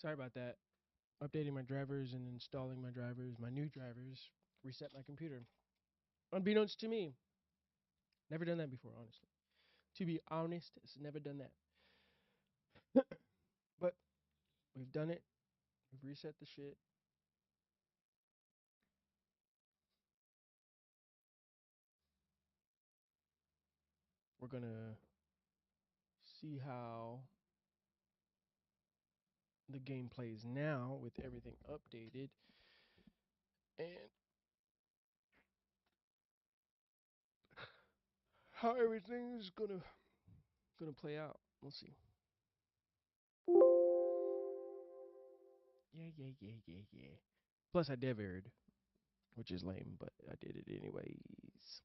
Sorry about that. Updating my drivers and installing my drivers, my new drivers, reset my computer. Unbeknownst to me, never done that before, honestly. To be honest, it's never done that. But we've done it. We've reset the shit. We're gonna see how the game plays now with everything updated and how everything is gonna play out. We'll see. Yeah. Plus, I devered, which is lame, but I did it anyways.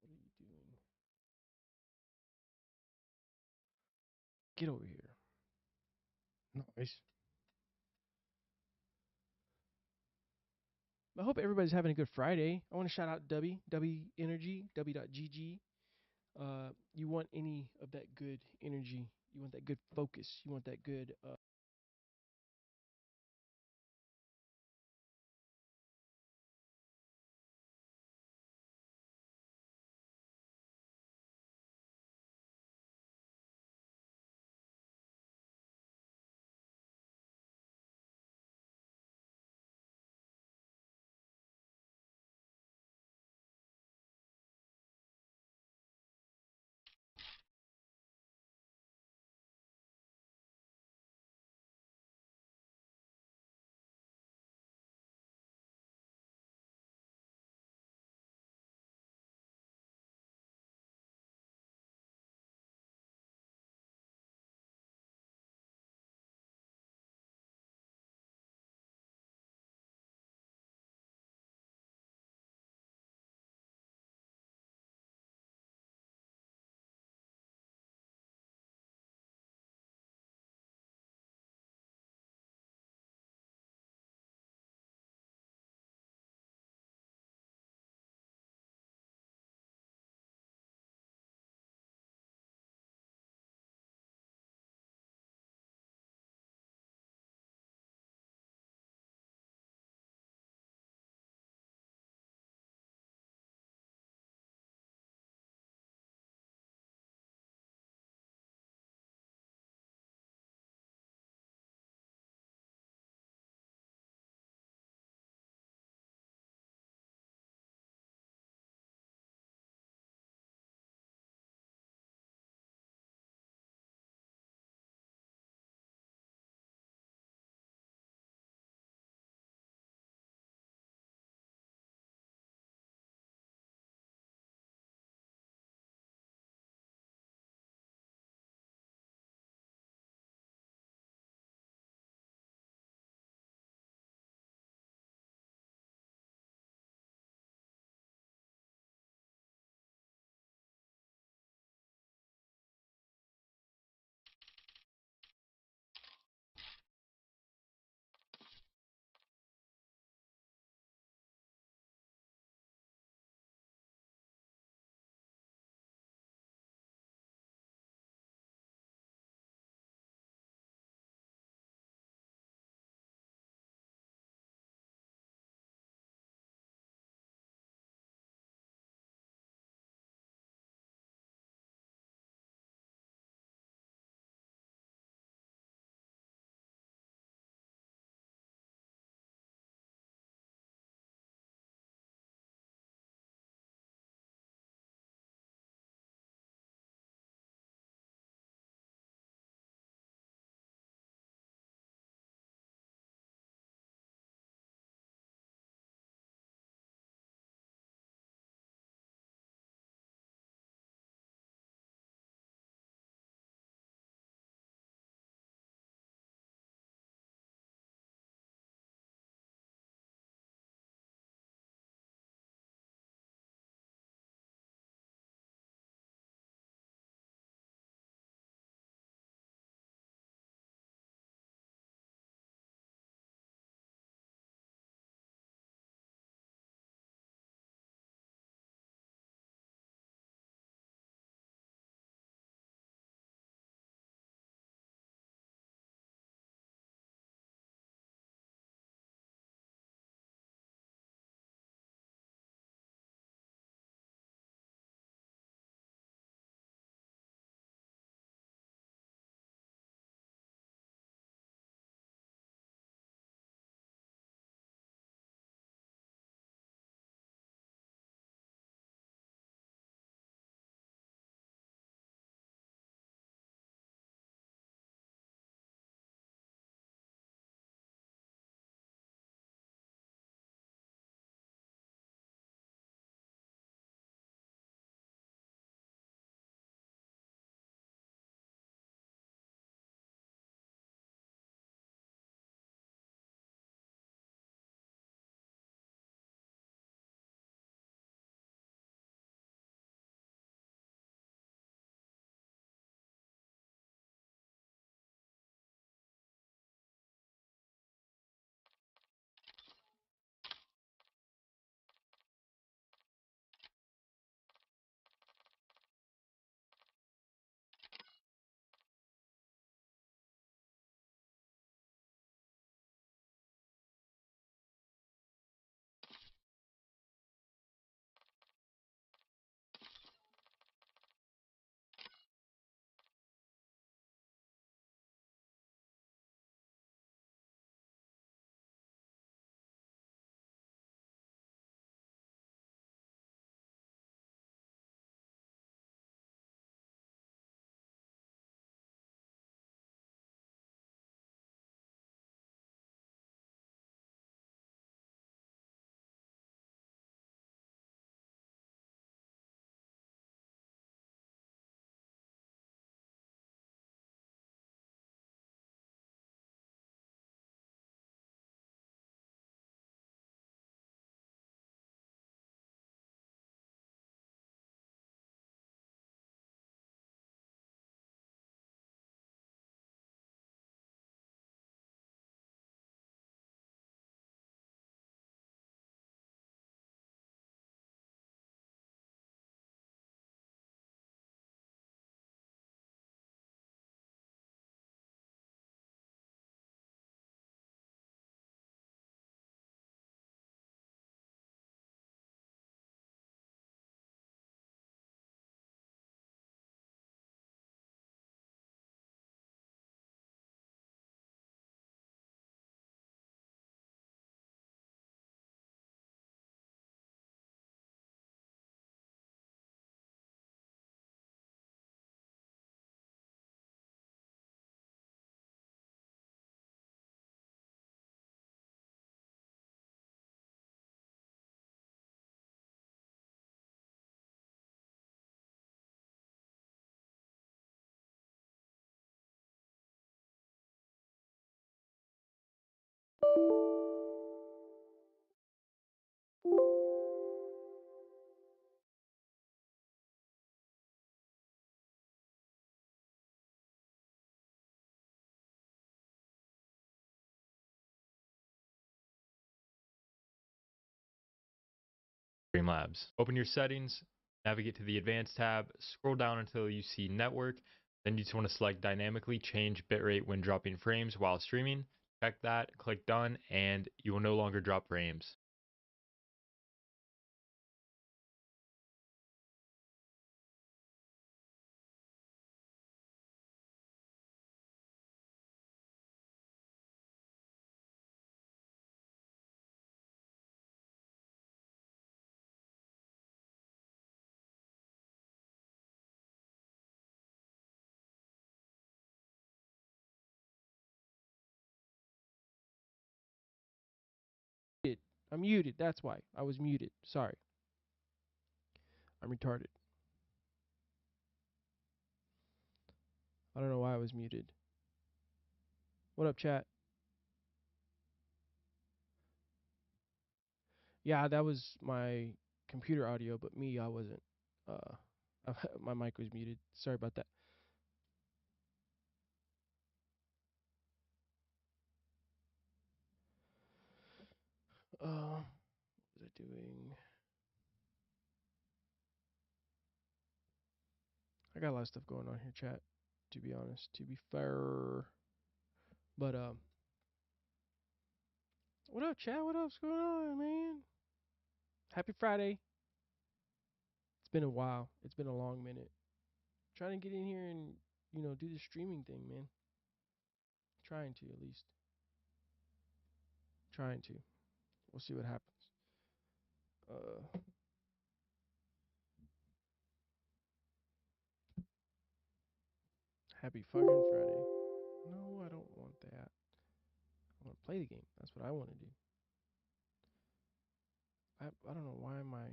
What are you doing? Get over here. Nice. I hope everybody's having a good Friday. I want to shout out W Energy, W.GG. You want any of that good energy? You want that good focus? You want that good Streamlabs. Open your settings, navigate to the advanced tab, scroll down until you see network. Then you just want to select dynamically change bitrate when dropping frames while streaming. Check that, click done, and you will no longer drop frames. I'm muted. That's why I was muted. Sorry. I'm retarded. I don't know why I was muted. What up, chat? Yeah, that was my computer audio, but me, I wasn't. My mic was muted. Sorry about that. What was I doing? I got a lot of stuff going on here, chat. To be honest, to be fair, but what up, chat? What's going on, man? Happy Friday. It's been a while. It's been a long minute. Trying to get in here and do the streaming thing, man. Trying to at least. Trying to. We'll see what happens. Uh, Happy fucking Friday. No, I don't want that. I want to play the game. That's what I want to do. I don't know why my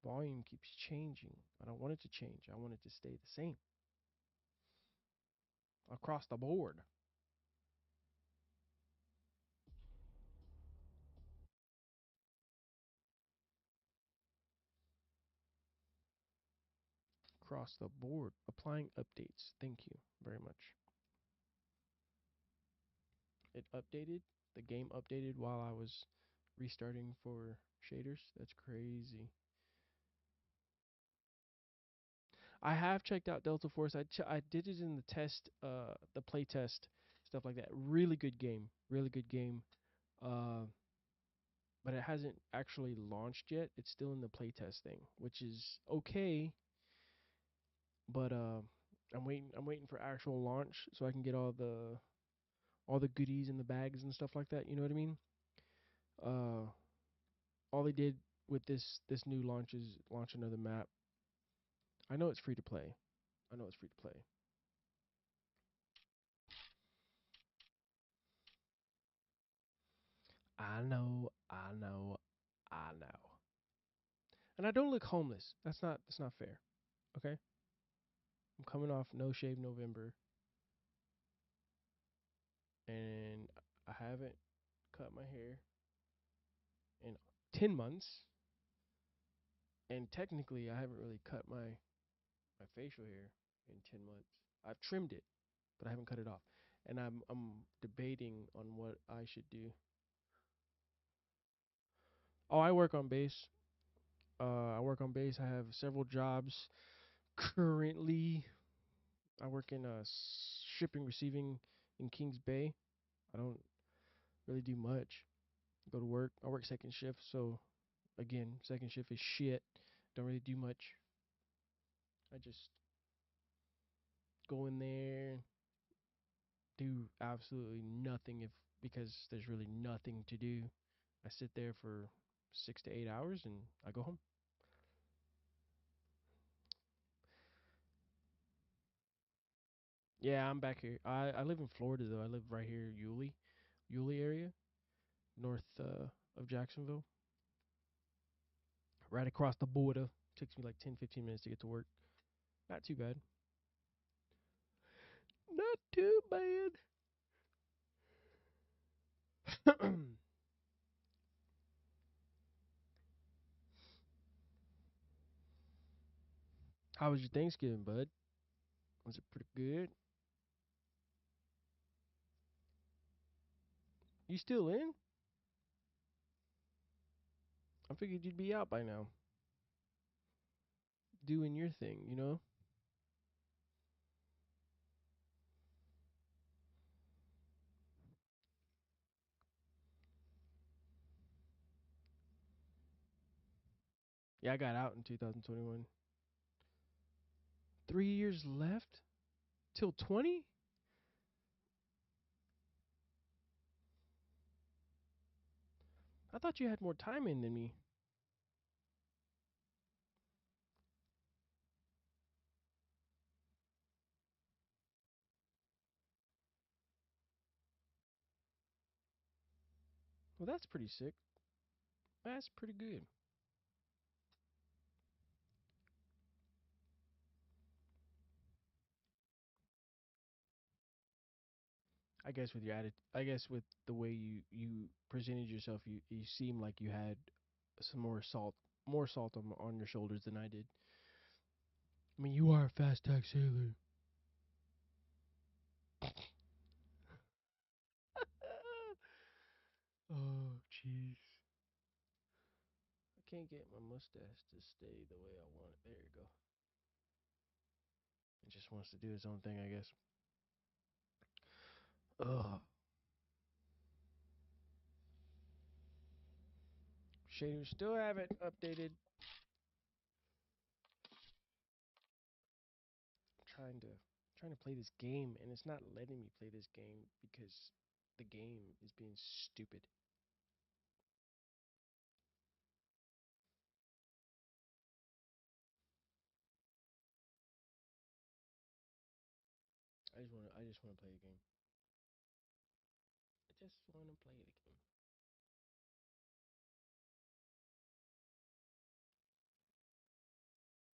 volume keeps changing. I don't want it to change. I want it to stay the same across the board. Across the board. Applying updates. Thank you very much. It updated. The game updated while I was restarting for shaders. That's crazy. I have checked out Delta Force. I did it in the test, the play test, stuff like that. Really good game. Really good game. Uh, but it hasn't actually launched yet. It's still in the playtest thing, which is okay. But I'm waiting. I'm waiting for actual launch so I can get all the goodies in the bags and stuff like that. You know what I mean? Uh, all they did with this new launch is launch another map. I know it's free to play. I know it's free to play. I know. I know. I know. And I don't look homeless. That's not fair. Okay? I'm coming off No Shave November and I haven't cut my hair in 10 months, and technically I haven't really cut my facial hair in 10 months. I've trimmed it, but I haven't cut it off. And I'm debating on what I should do. Oh, I work on base. I work on base. I have several jobs currently. I work in shipping receiving in Kings Bay. I don't really do much. Go to work. I work second shift, so again, second shift is shit. Don't really do much. I just go in there, do absolutely nothing if because there's really nothing to do. I sit there for 6 to 8 hours and I go home. Yeah, I'm back here. I live in Florida though. I live right here, Yulee area, north of Jacksonville, right across the border. Takes me like 10-15 minutes to get to work. Not too bad. Not too bad. How was your Thanksgiving, bud? Was it pretty good? You still in? I figured you'd be out by now, doing your thing, you know? Yeah, I got out in 2021. 3 years left? Till 20? I thought you had more time in than me. Well, that's pretty sick. That's pretty good. I guess with your attitude, I guess with the way you presented yourself, you seem like you had some more salt on your shoulders than I did. I mean, you are a fast tax sailor. Oh, jeez. I can't get my mustache to stay the way I want it. There you go. It just wants to do its own thing, I guess. Ugh. Shaders still haven't updated. Trying to play this game, and it's not letting me play this game because the game is being stupid. I just want to play a game. I just want to play the game.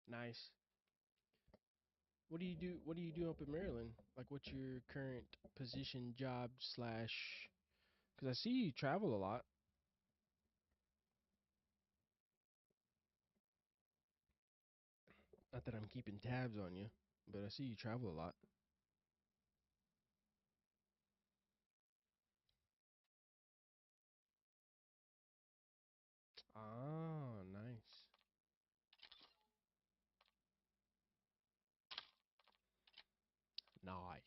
Nice. What do you do up in Maryland? Like, what's your current position, job slash? Because I see you travel a lot. Not that I'm keeping tabs on you, but I see you travel a lot. Ah, nice. Nice.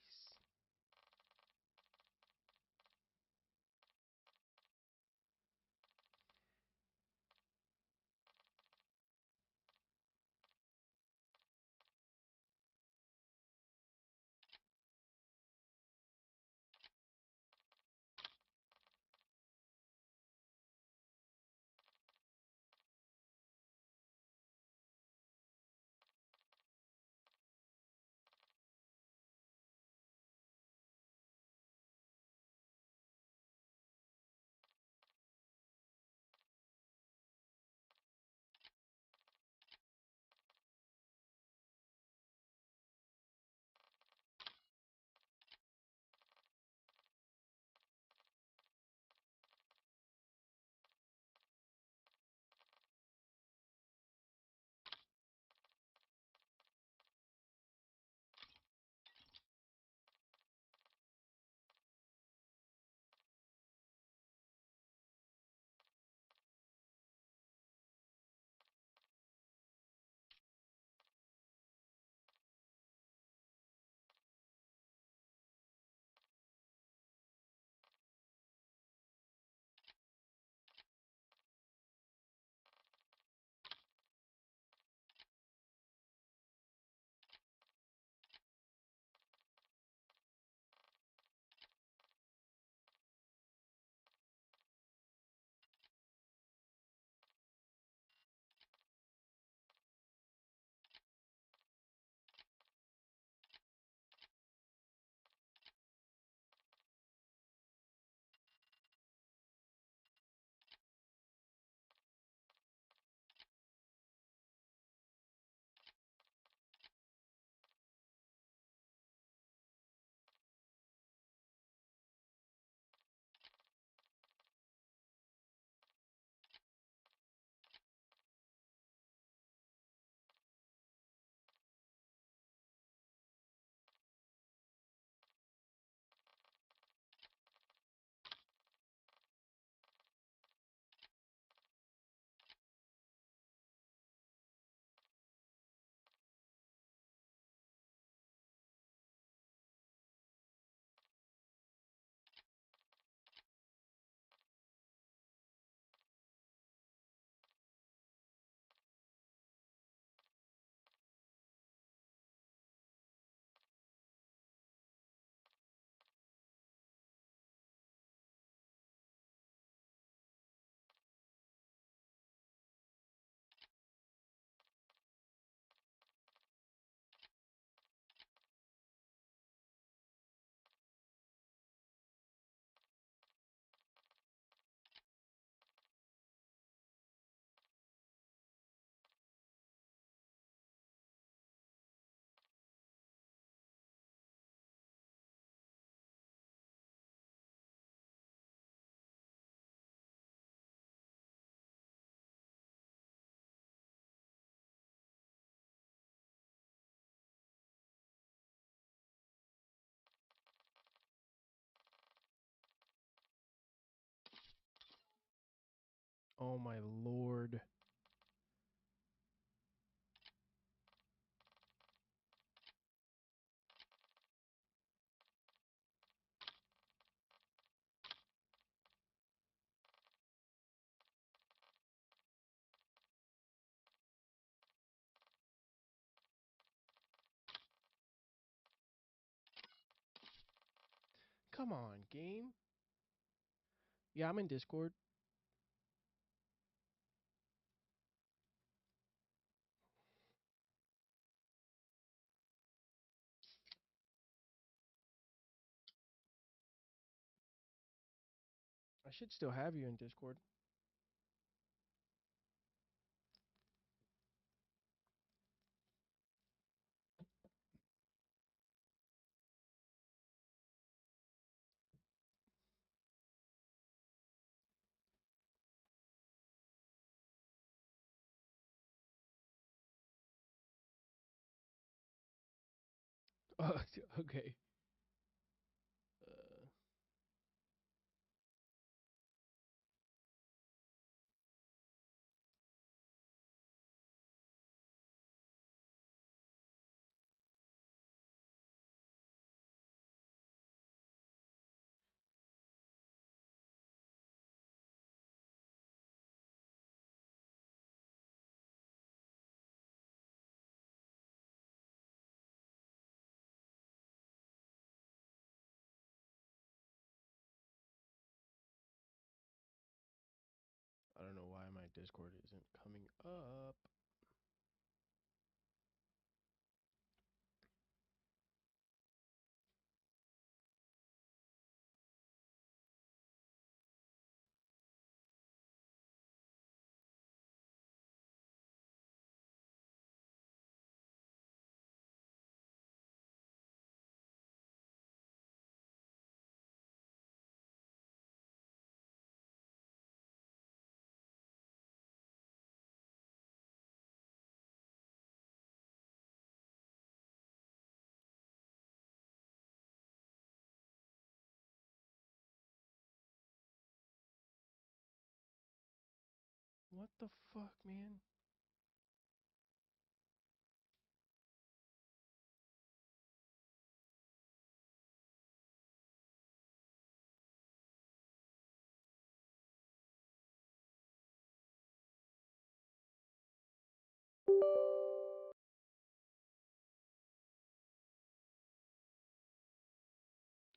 Oh my lord. Come on, game. Yeah, I'm in Discord. I should still have you in Discord. Oh, okay. Uh, I don't know why my Discord isn't coming up. What the fuck, man?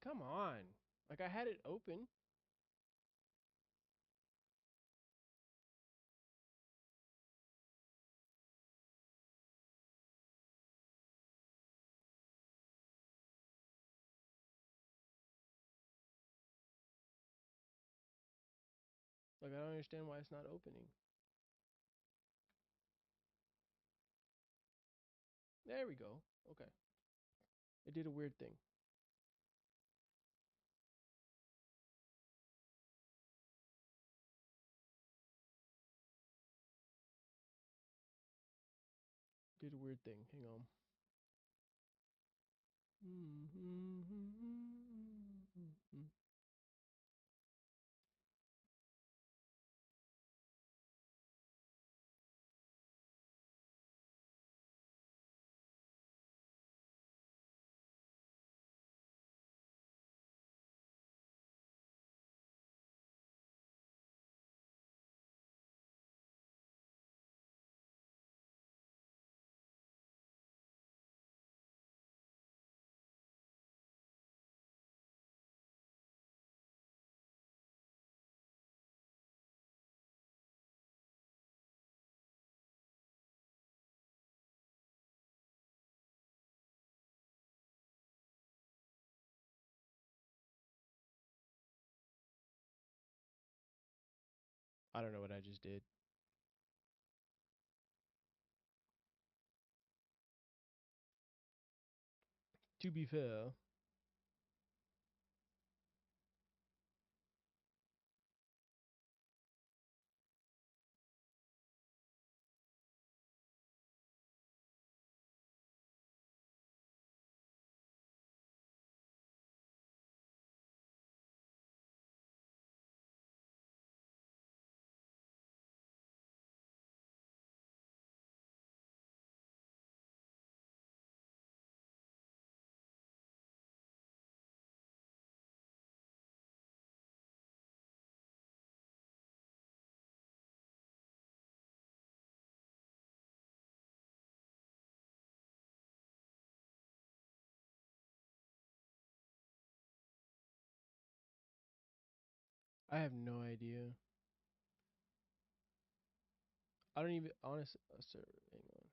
Come on. Like I had it open. Like I don't understand why it's not opening. There we go. Okay. It did a weird thing. Did a weird thing. Hang on. I don't know what I just did. To be fair, I have no idea. I don't even honestly. Sir, hang on.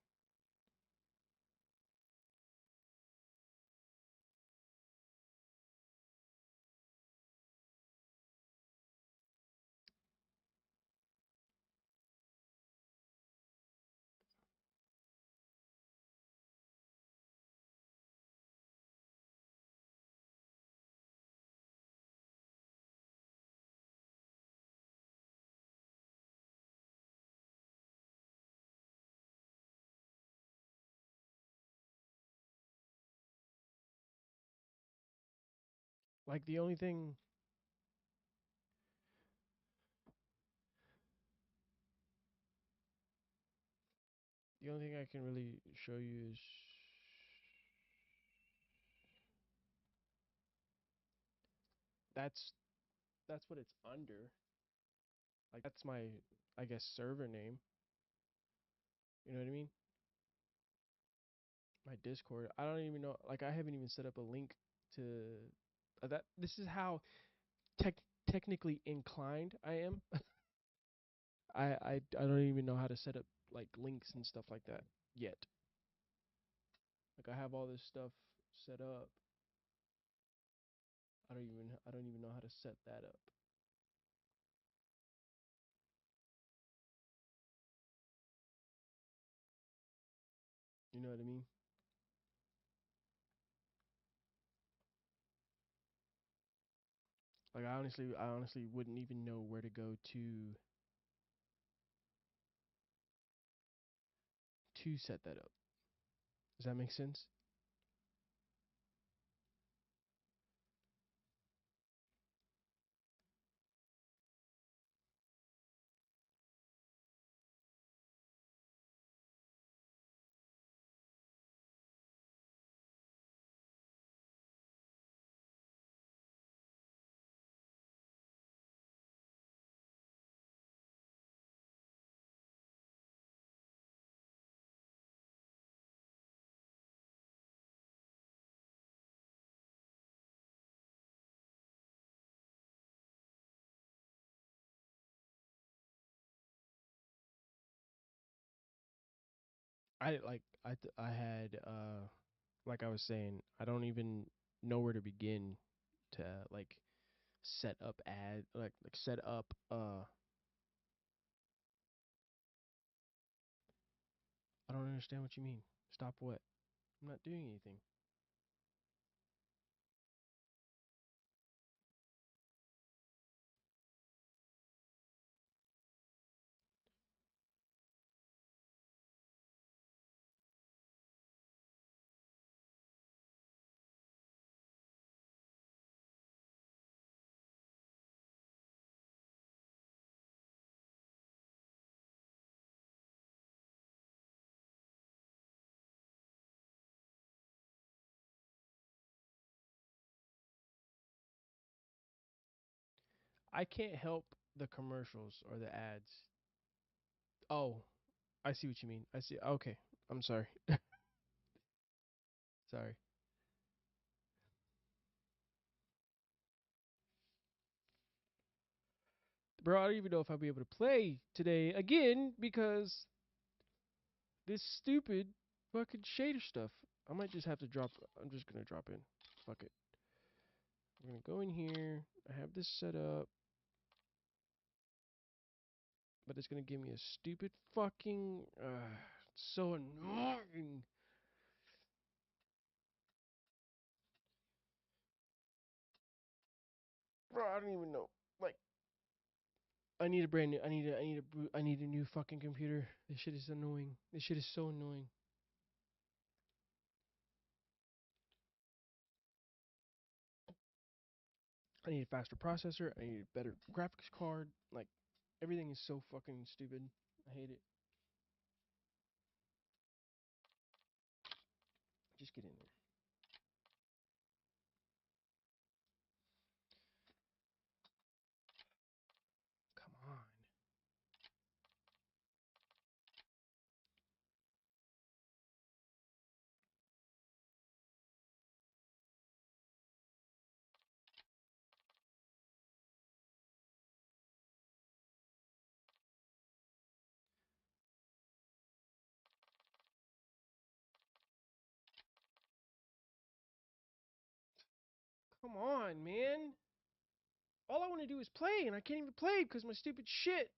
Like the only thing I can really show you is that's that's what it's under. Like that's my, I guess, server name. You know what I mean? My Discord. I don't even know. Like I haven't even set up a link to that. This is how tech technically inclined I am. I don't even know how to set up like links and stuff like that yet. Like I have all this stuff set up. I don't even know how to set that up. You know what I mean? Like I honestly wouldn't even know where to go to set that up. Does that make sense? I had like I was saying, I don't even know where to begin to like set up set up I don't understand what you mean. Stop what? I'm not doing anything. I can't help the commercials or the ads. Oh, I see what you mean. I see. Okay. I'm sorry. Sorry. Bro, I don't even know if I'll be able to play today again because this stupid fucking shader stuff. I might just have to drop. I'm just gonna drop in. Fuck it. I'm gonna go in here. I have this set up, but it's gonna give me a stupid fucking. It's so annoying. Bro, I don't even know. Like, I need a brand new. I need a new fucking computer. This shit is annoying. This shit is so annoying. I need a faster processor. I need a better graphics card. Like, everything is so fucking stupid. I hate it. Just get in there. Come on. Come on, man. All I want to do is play, and I can't even play because my stupid shit.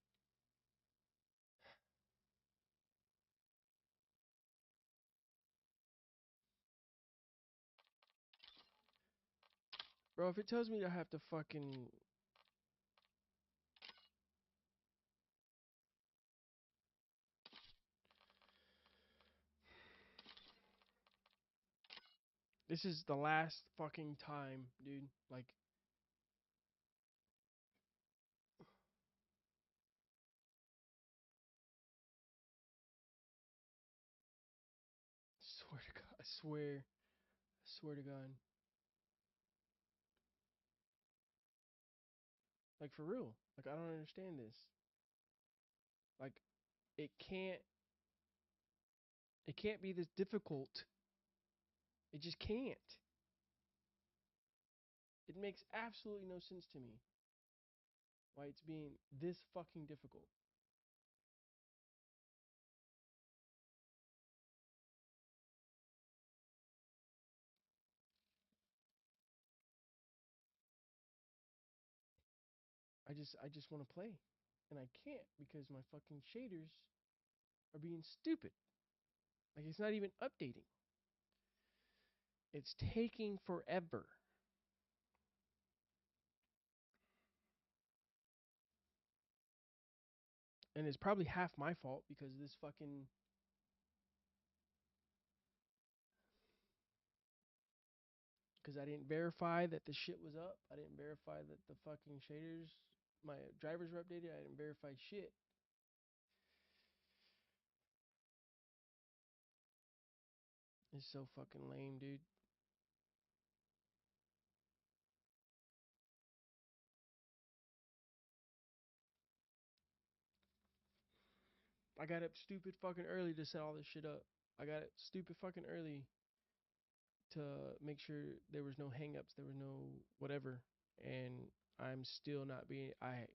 Bro, if it tells me I have to fucking... This is the last fucking time, dude. Like, swear to God. I swear. I swear to God. Like, for real. Like, I don't understand this. Like, it can't... It can't be this difficult. It just can't. It makes absolutely no sense to me why it's being this fucking difficult. I just want to play. And I can't because my fucking shaders are being stupid. Like it's not even updating. It's taking forever. And it's probably half my fault because this fucking because I didn't verify that the shit was up. I didn't verify that the fucking shaders, my drivers were updated. I didn't verify shit. It's so fucking lame, dude. I got up stupid fucking early to set all this shit up. I got up stupid fucking early to make sure there was no hangups, there was no whatever, and I'm still not being. I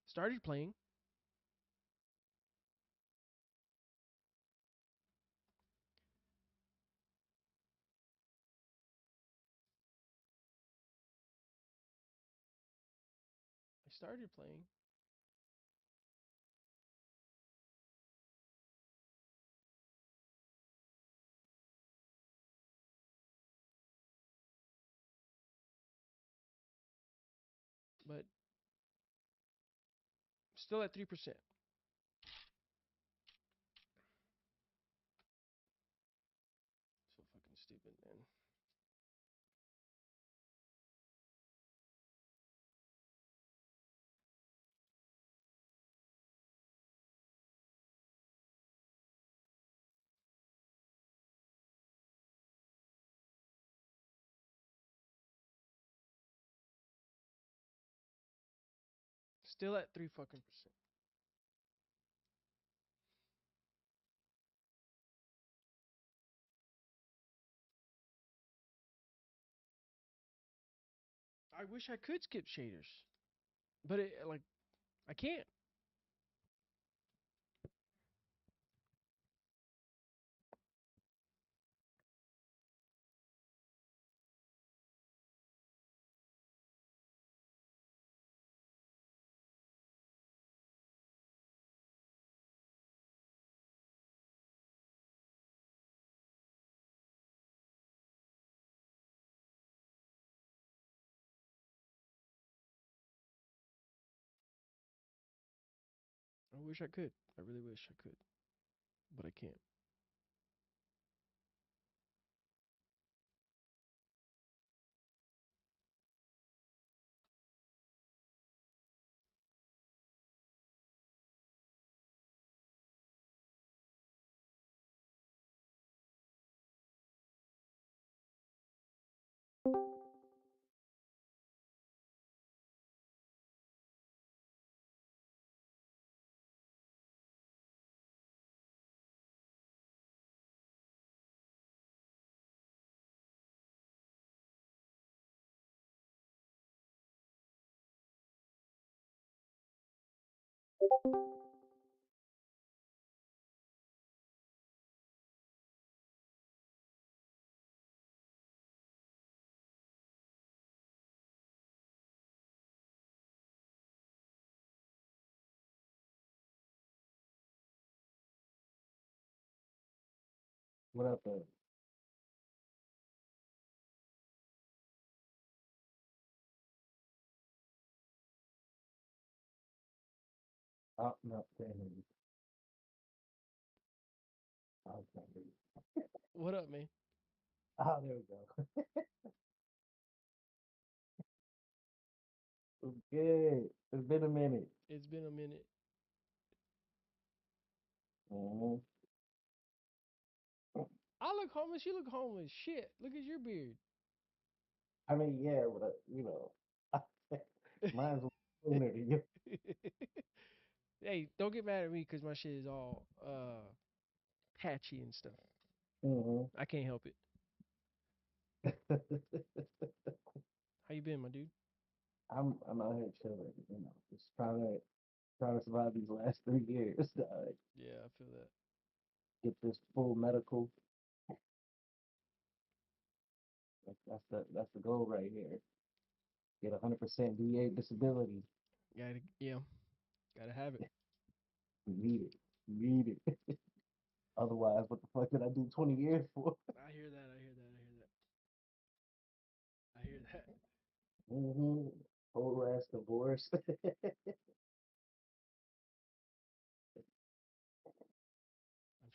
started playing. I started playing, but still at 3%. So fucking stupid, man. Still at 3 fucking percent. I wish I could skip shaders, but it like I can't. I wish I could. I really wish I could, but I can't. What up, there? Oh, no, damn it. Oh, can't hear you. What up, man? Oh, there we go. It's good. It's been a minute. It's been a minute. Mhm. I look homeless. You look homeless. Shit. Look at your beard. I mean, yeah, but mine's cleaner than you. Hey, don't get mad at me because my shit is all patchy and stuff. Hmm. I can't help it. How you been, my dude? I'm out here chilling, just trying to survive these last 3 years. Yeah, I feel that. Get this full medical. That's the goal right here. Get 100% VA disability. Gotta, yeah, gotta have it. Need it. Need it. Otherwise, what the fuck did I do 20 years for? I hear that. I hear that. I hear that. I hear that. Hmm. Whole ass divorce. I'm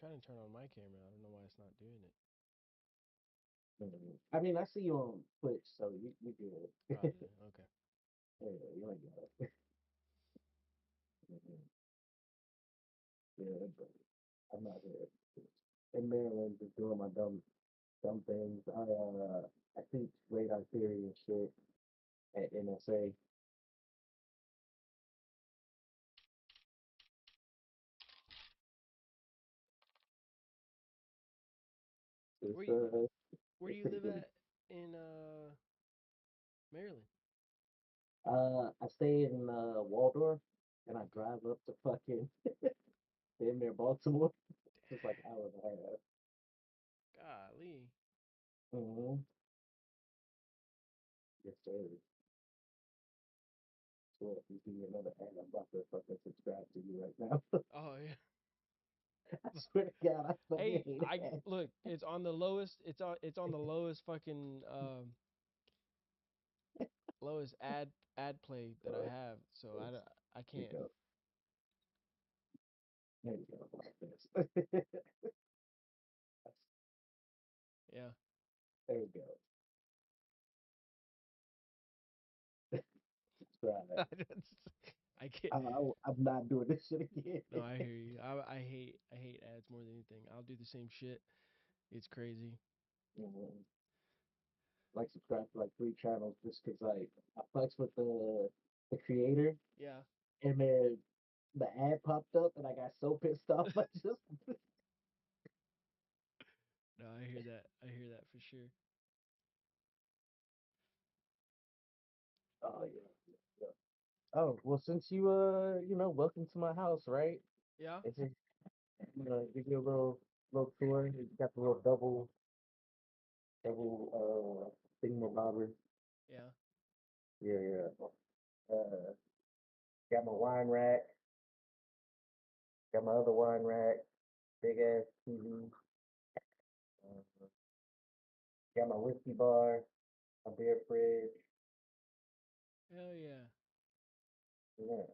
trying to turn on my camera. I don't know why it's not doing it. Mhm. I mean, I see you on Twitch, so you good. Oh, did it? Okay. Yeah, you ain't got it. Mhm. Yeah, but I'm not here. In Maryland, just doing my dumb things. I teach radar theory and shit at NSA. Where It's you Where do it's you pretty live good. at in Maryland? I stay in Waldorf, and I drive up to fucking in there Baltimore. It's like an hour and a half. Golly. Mm-hmm. Yes, sir. So if you see another ad, I'm about to fucking subscribe to you right now. Oh yeah. I swear to God, I fucking Hey, hate I ads. look. It's on the lowest. It's on the lowest fucking lowest ad play that I have. So I There you can't. go. There you go. Like this. Yeah. There you go. Subscribe. I can't. I'm not doing this shit again. No, I hear you. I hate ads more than anything. I'll do the same shit. It's crazy. Mhm. Like subscribe to like 3 channels just cause like I fucks with the creator Yeah. and then the ad popped up and I got so pissed off I just No, I hear that. I hear that for sure. oh yeah. Yeah. Oh well since you welcome to my house, right? Yeah. It's just give you a little tour. You got the little double thingamabobber. Yeah. Yeah, yeah. Got my wine rack, got my other wine rack, big ass TV, uh, got my whiskey bar, my beer fridge. Hell yeah. Yeah,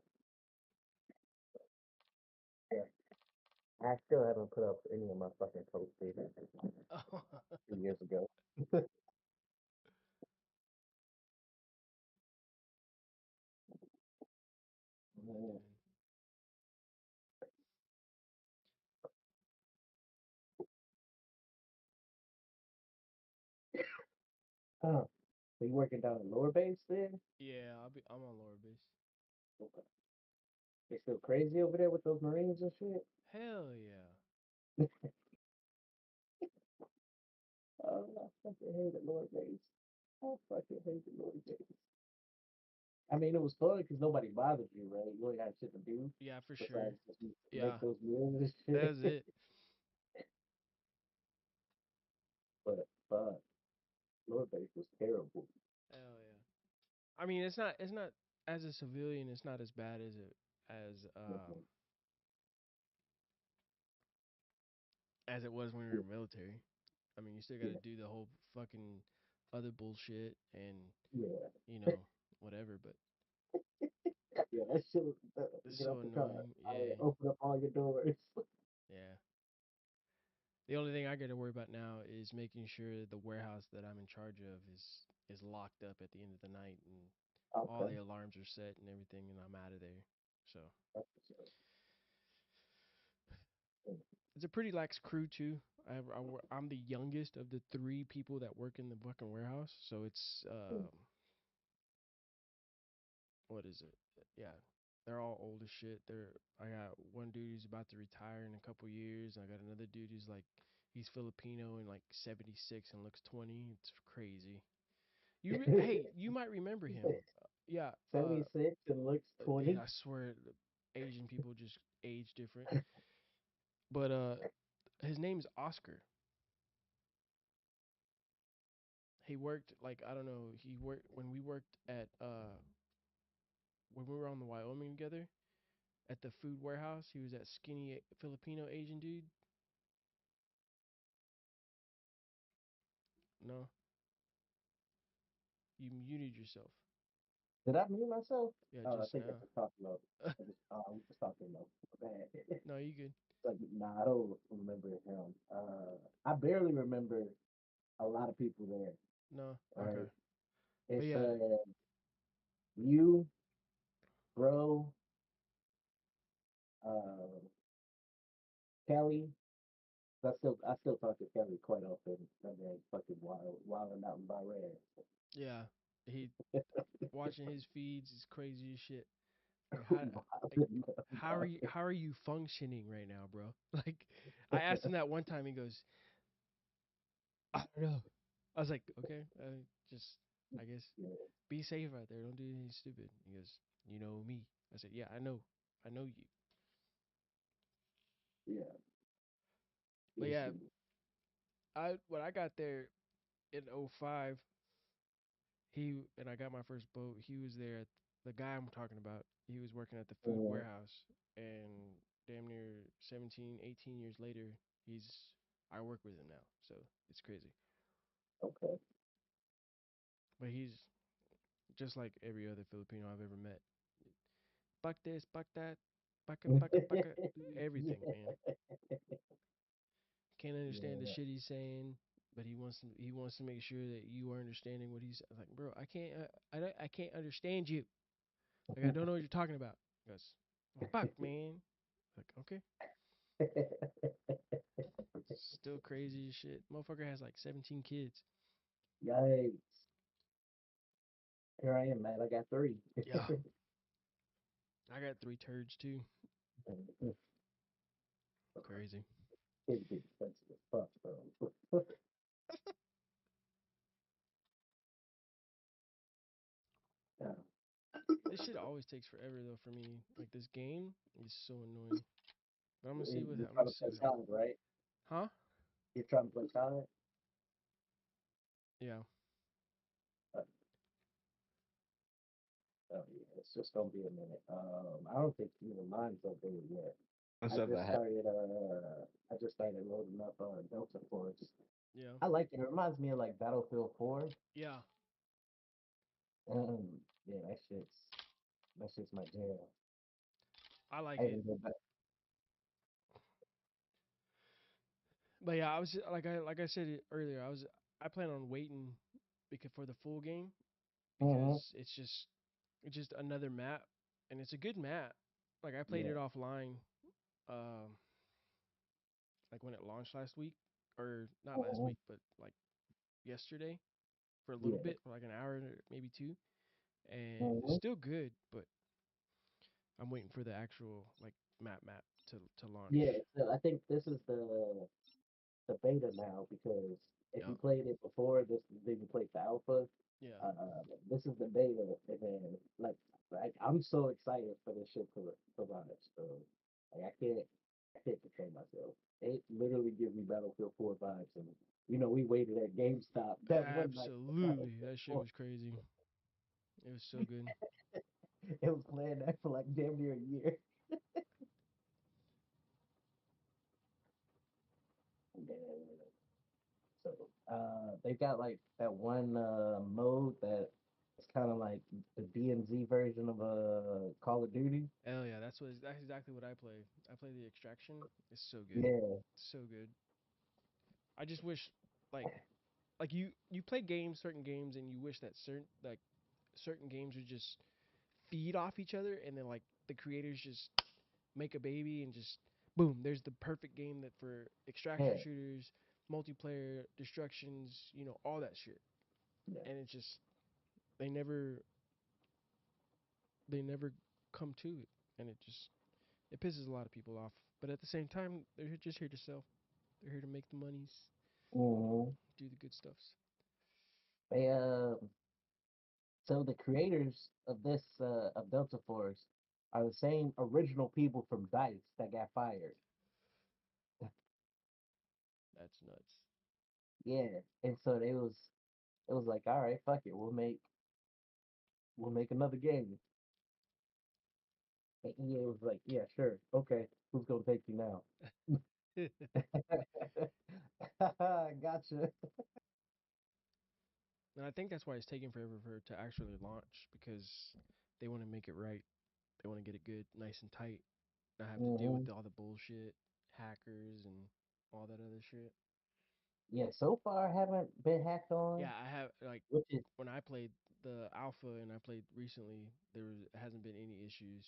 yeah. I still haven't put up any of my fucking posters Oh, 2 years ago. Yeah. man. Huh. So you working down in lower base then? Yeah, I'm on lower base. Okay. They still crazy over there with those Marines and shit? Hell yeah. Oh, I fucking hated lower base. I fucking hated lower base. I mean, it was fun because nobody bothered you, right? You only had shit to do Yeah, for sure. besides just Yeah. make those meals and That's shit. it. But lower base was terrible. Hell yeah. I mean, it's not as a civilian, it's not as bad as it as Mhm. as it was when we were Yeah, in the military. I mean, you still got to yeah, do the whole fucking other bullshit and yeah. you know whatever. But Yeah, that shit was, it's get so out the car. annoying. I Yeah, open up all your doors. yeah. The only thing I got to worry about now is making sure the warehouse that I'm in charge of is locked up at the end of the night and all Okay. the alarms are set and everything, and I'm out of there. So That's for sure. it's a pretty lax crew too. I'm the youngest of the three people that work in the fucking warehouse, so it's what is it? Yeah, they're all old as shit. I got one dude who's about to retire in a couple years. I got another dude who's like he's Filipino and like 76 and looks 20. It's crazy. Hey, you might remember him. Yeah, 76 and looks and 20. I swear Asian people just age different. But his name's Oscar. He worked like I don't know. He worked when we worked at when we were on the Wyoming together at the food warehouse. He was that skinny Filipino Asian dude. No, you muted yourself. Did I mute myself? Yeah, I just think I now. just talked about. I was just talking about. Bad. No, you good. Like, nah, I don't remember him. I barely remember a lot of people there. No, Right? okay. But It's yeah, you, bro, uh, Kelly. I still talk to Kelly quite often. That man's fucking wilding out in Bahrain. yeah. He watching his feeds is crazy as shit. Like like Wilding out in Bahrain. how are you functioning right now, bro? Like I asked him that one time. He goes, I don't know. I was like, okay, just I guess Yeah, be safe out there. Don't do anything stupid. He goes, you know me. I said, yeah, I know you. yeah. But You yeah, should. I when I got there in '05, he and I got my first boat. He was there. The guy I'm talking about, he was working at the food Uh, warehouse, and damn near 17, 18 years later, he's I work with him now. So it's crazy. okay. But he's just like every other Filipino I've ever met. Buck this, buck that, bucka, everything, Yeah. man. Can't understand the Yeah. shit he's saying, but he wants to make sure that you are understanding what he's like, bro. I can't understand you. Like I don't know what you're talking about. He goes, fuck, man. Like okay, still crazy as shit. Motherfucker has like 17 kids. Yikes. Here I am, man. I got three. Yeah, I got three turds too. Crazy. Kids get expensive as fuck, bro. Yeah. This shit always takes forever though for me. Like this game is so annoying. But You're I'm trying gonna to see play what solid, right? Huh? You're trying to play solid? Yeah. Uh, oh, yeah. It's just going to be a minute. I don't think even mine's updated yet. What's I up, just I started, loading up Delta Force. Yeah. I like it. It reminds me of like Battlefield 4. Yeah. Yeah, that shit's my jam. I like I it. even go back. But yeah, I was like I said it earlier, I plan on waiting because for the full game Mm-hmm. because it's just another map and it's a good map. Like I played Yeah. it offline um like when it launched last week or not last Mm-hmm. week but like yesterday for a little Yeah. bit for like an hour or maybe two and it's Mm-hmm. still good but I'm waiting for the actual like map to Yeah. launch. So I think this is the beta now because if you Yep. played it before, then you played the alpha. Yeah. This is the beta, and then like I'm so excited for this shit to launch. So like I can't control myself. It literally gives me Battlefield 4 vibes, and we waited at GameStop that one night for Absolutely. Battlefield That shit 4. was crazy. It was so good. It was playing that for like damn near a year. They got like that one mode that it's kind of like the DMZ version of Call of Duty. Hell yeah, that's exactly what I play. I play the Extraction. It's so good, Yeah, so good. I just wish, like, you play games, certain games, and you wish that certain games would just feed off each other, and then like the creators just make a baby and just boom, there's the perfect game that for extraction yeah, shooters, multiplayer, destructions, all that shit. yeah. And it just they never they never come to it, and it pisses a lot of people off. But at the same time, they're just here to sell. They're here to make the monies, Hmm. do the good stuffs. They so the creators of this of Delta Force are the same original people from Dice that got fired. That's nuts. Yeah, and so it was like, all right, fuck it, we'll make another game. And EA was like, yeah, sure, okay, who's gonna take you now? And Gotcha. I think that's why it's taking forever for it to actually launch because they want to make it right. They want to get it good, nice and tight, not have to deal Hmm. with all the bullshit, hackers, and all that other shit. Yeah, so far I haven't been hacked on, Yeah, I have like which is when I played the alpha and I played recently, hasn't been any issues.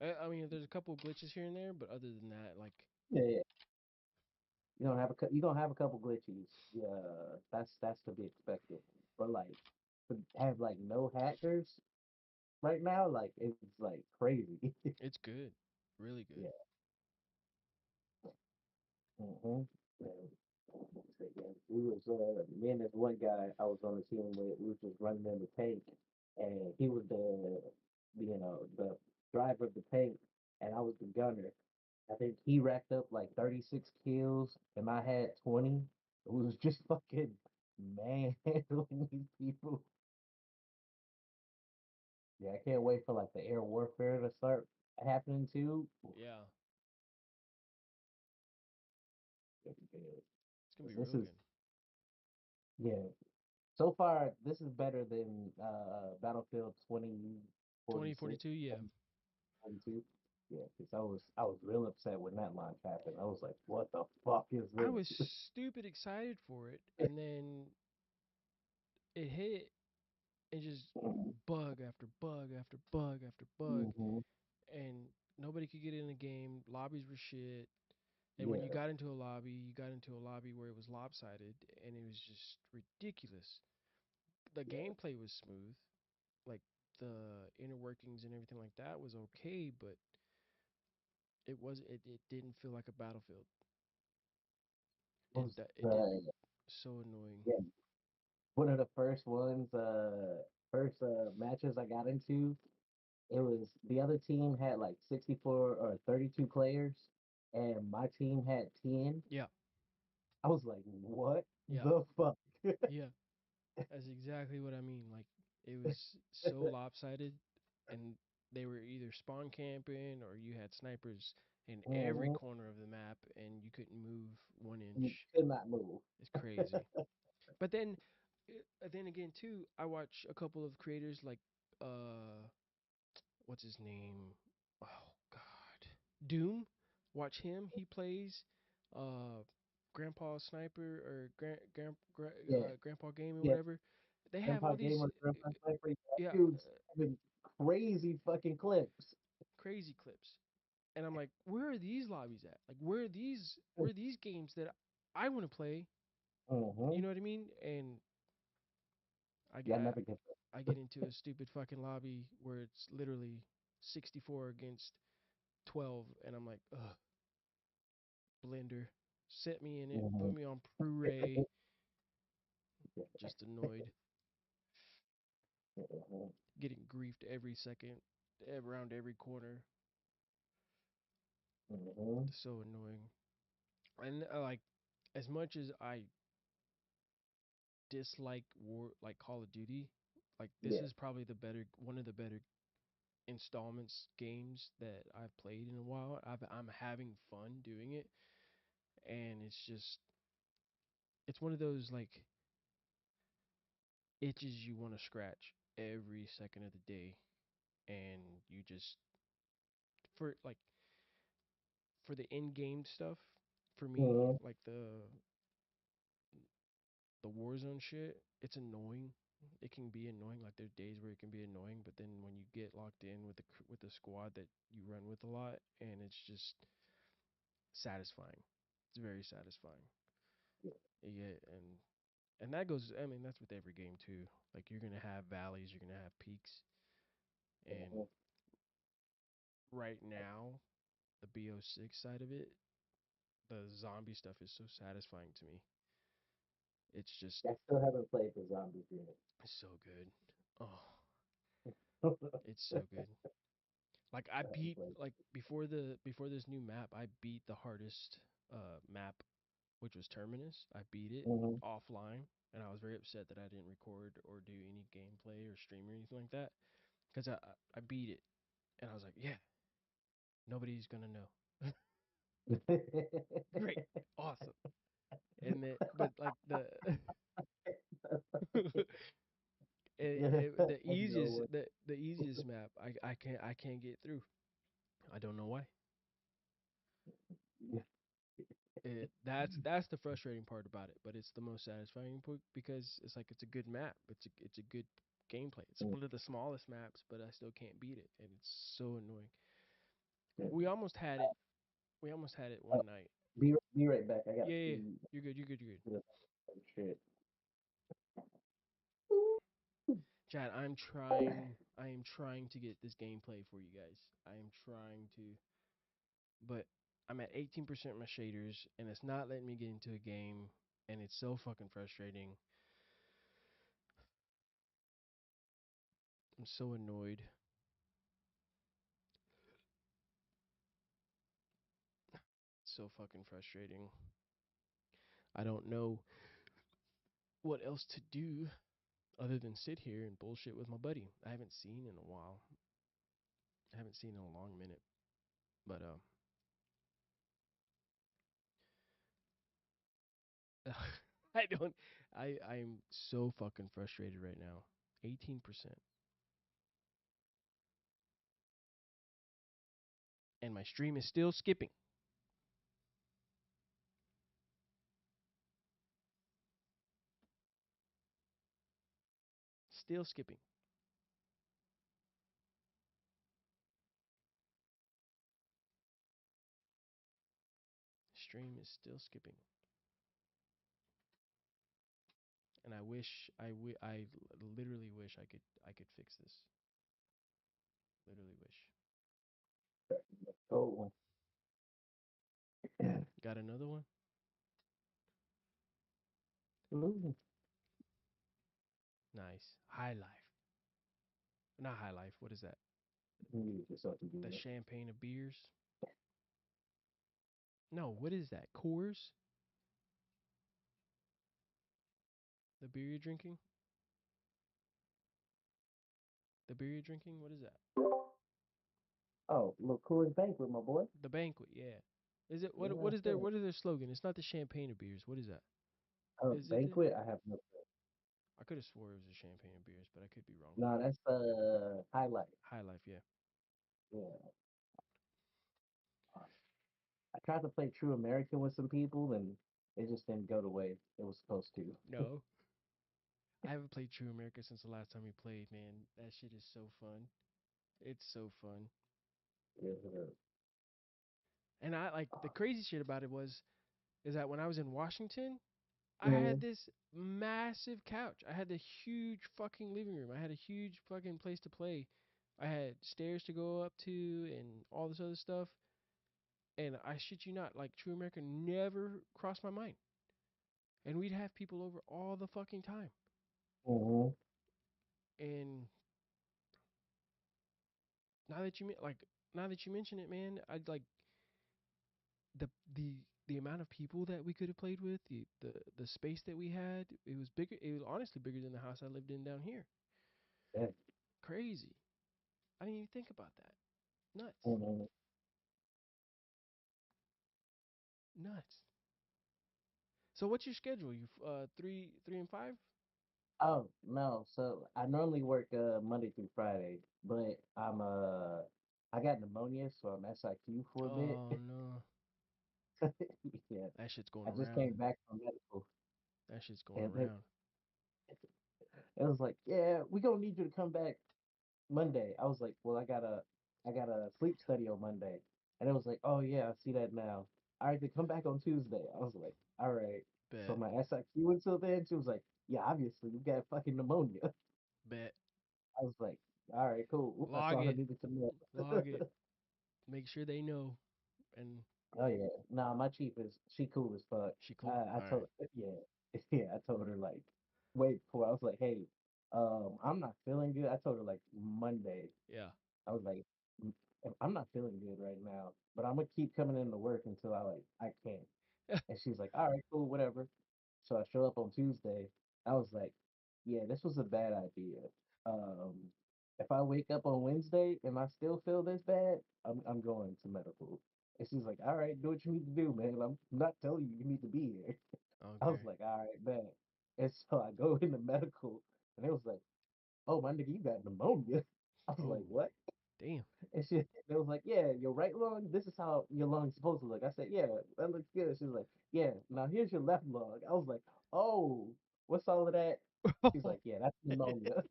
I mean, there's a couple glitches here and there, but other than that, like, yeah, yeah. You don't have a couple glitches. Yeah, that's to be expected. But like to have like no hackers right now, like it's like crazy. it's good, really good. Yeah. Mm-hmm. Yeah. We was me and this one guy I was on the team with. We was just running in the tank, and he was the driver of the tank, and I was the gunner. I think he racked up like 36 kills, and I had 20. It was just fucking manhandling these people. Yeah, I can't wait for like the air warfare to start happening too. Yeah, it's gonna be This real is good. yeah. So far, this is better than Battlefield 2046, 2042, yeah. 2042. Yeah, because I was real upset when that launch happened. I was like, what the fuck is I was this? stupid excited for it, and then it hit and just bug after bug after bug after bug, Hmm. and nobody could get in the game. Lobbies were shit. And when you Yeah, got into a lobby, you got into a lobby where it was lopsided, and it was just ridiculous. The yeah. gameplay was smooth, like the inner workings and everything like that was okay, but it didn't feel like a battlefield. It was It did the so annoying. yeah one of the first ones, first matches I got into. It was the other team had like 64 or 32 players, and my team had 10. Yeah, I was like, what yeah, the fuck? yeah. That's exactly what I mean. Like it was so lopsided, and they were either spawn camping or you had snipers in every Hmm. corner of the map, and you couldn't move one You inch. could not move. It's crazy. But then again too, I watch a couple of creators like what's his name? Oh God, Doom. Watch him. He plays uh Grandpa Sniper or Yeah, Grandpa Game or yeah. whatever. They have Grandpa all these Gamer, Grandpa Sniper, that yeah dude's having crazy fucking clips. crazy clips, and I'm like, where are these lobbies at? Like, where are these games that I want to play? Hmm. You know what I mean? And I Yeah, I get never get I get into a stupid fucking lobby where it's literally 64 against 12, and I'm like, ugh, Blender, set me in that. it, put me on Blu-ray, just annoyed, Hmm. getting griefed every second, around every corner, Hmm. so annoying. And like, as much as I dislike like Call of Duty, like this Yeah, is probably one of the better installments games that I've played in a while. I'm having fun doing it, and it's just it's one of those like itches you want to scratch every second of the day, and you just for like for the in-game stuff. For me, Mm-hmm. like the Warzone shit, it's annoying. It can be annoying. Like there's days where it can be annoying, but then when you get locked in with with the squad that you run with a lot, and it's just satisfying. It's very satisfying. Yeah, and that goes. I mean, that's with every game too. Like you're gonna have valleys, you're gonna have peaks, and Mm-hmm. right now, the BO6 side of it, the zombie stuff is so satisfying to me. It's just I still haven't played the zombies yet. so good. Oh, it's so good. Like I I haven't beat played. like before this new map, I beat the hardest map, which was Terminus. I beat it Mm-hmm. offline, and I was very upset that I didn't record or do any gameplay or stream or anything like that because I beat it, and I was like, yeah, nobody's gonna know. Great, awesome. And then, but like Yeah. the No the easiest map, I can't get through. I don't know why. one. That's the frustrating part about it, but it's the most satisfying part because it's like it's a good map. It's a good gameplay. It's Mm, one of the smallest maps, but I still can't beat it, and it's so annoying. yeah. We almost had it. We almost had it Uh, one night. be right back. I got Yeah, to yeah. You're good. You're good. You're good. do some shit. Chad, I am trying to get this gameplay for you guys. I am trying to, but I'm at 18% my shaders, and it's not letting me get into a game, and it's so fucking frustrating. I'm so annoyed. So fucking frustrating. I don't know what else to do other than sit here and bullshit with my buddy. I haven't seen in a while. I haven't seen in a long minute. But I don't I'm so fucking frustrated right now. 18%. And my stream is still skipping. Still skipping. Stream is still skipping. And I wish literally wish I could fix this. Literally wish. Oh, Got another one? ooh, Nice. High life. Not high life. What is that? you just have to do The it. champagne of beers? No, what is that? Coors? The beer you're drinking? The beer you're drinking? What is that? Oh, look, Coors Banquet, my boy. The banquet, yeah. Is it Yeah, sir. what is their slogan? It's not the champagne of beers. What is that? Is it the Banquet. I have no. I could have swore it was a champagne of beers, but I could be wrong. No, that's highlight. High life, yeah. Yeah. I tried to play True American with some people, and it just didn't go the way it was supposed to. No. I haven't played True America since the last time we played, man. That shit is so fun. It's so fun. Yeah. And I like the crazy shit about it was is that when I was in Washington, I Mm-hmm. had this massive couch. I had the huge fucking living room. I had a huge fucking place to play. I had stairs to go up to and all this other stuff. And I shit you not, like True America never crossed my mind. And we'd have people over all the fucking time. Mm-hmm. And now that you like now that you mention it, man, I'd like the the the amount of people that we could have played with, the space that we had, it was bigger. It was honestly bigger than the house I lived in down here. Yeah. Crazy. I didn't even think about that. Nuts. Mm-hmm. Nuts. So what's your schedule? You three and five? Oh no, so I normally work Monday through Friday, but I got pneumonia, so I'm SIQ for a bit. Oh no, Yeah, that shit's going I just around. came back from medical, That shit's going and around. it was like, yeah, we gonna need you to come back Monday. I was like, well, I got a sleep study on Monday, and it was like, oh yeah, I see that now. All right, then come back on Tuesday. I was like, all right. So Bet, my SIQ until then, she was like, yeah, obviously you got fucking pneumonia. bet. I was like, all right, cool. That's Log all I it, needed to know. log it. Make sure they know. And Oh yeah, nah, my chief is she cool as fuck. she cool. I All right. told yeah, I told her like way before I was like, hey, I'm not feeling good. I told her like Monday. Yeah. I was like, I'm not feeling good right now, but I'm gonna keep coming into work until I can't. And she's like, all right, cool, whatever. So I show up on Tuesday. I was like, yeah, this was a bad idea. Um, if I wake up on Wednesday and I still feel this bad, I'm going to medical. And she's like, all right, do what you need to do, man. I'm not telling you you need to be here. I was Okay. like, all right, man. And so I go into medical, and it was like, oh, my nigga, you got pneumonia. I was like, Oh, what? damn. And she they was like, yeah, your right lung, this is how your lung's supposed to look. I said, yeah, that looks good. She was like, yeah, now here's your left lung. I was like, oh, what's all of that? She's like, yeah, that's pneumonia.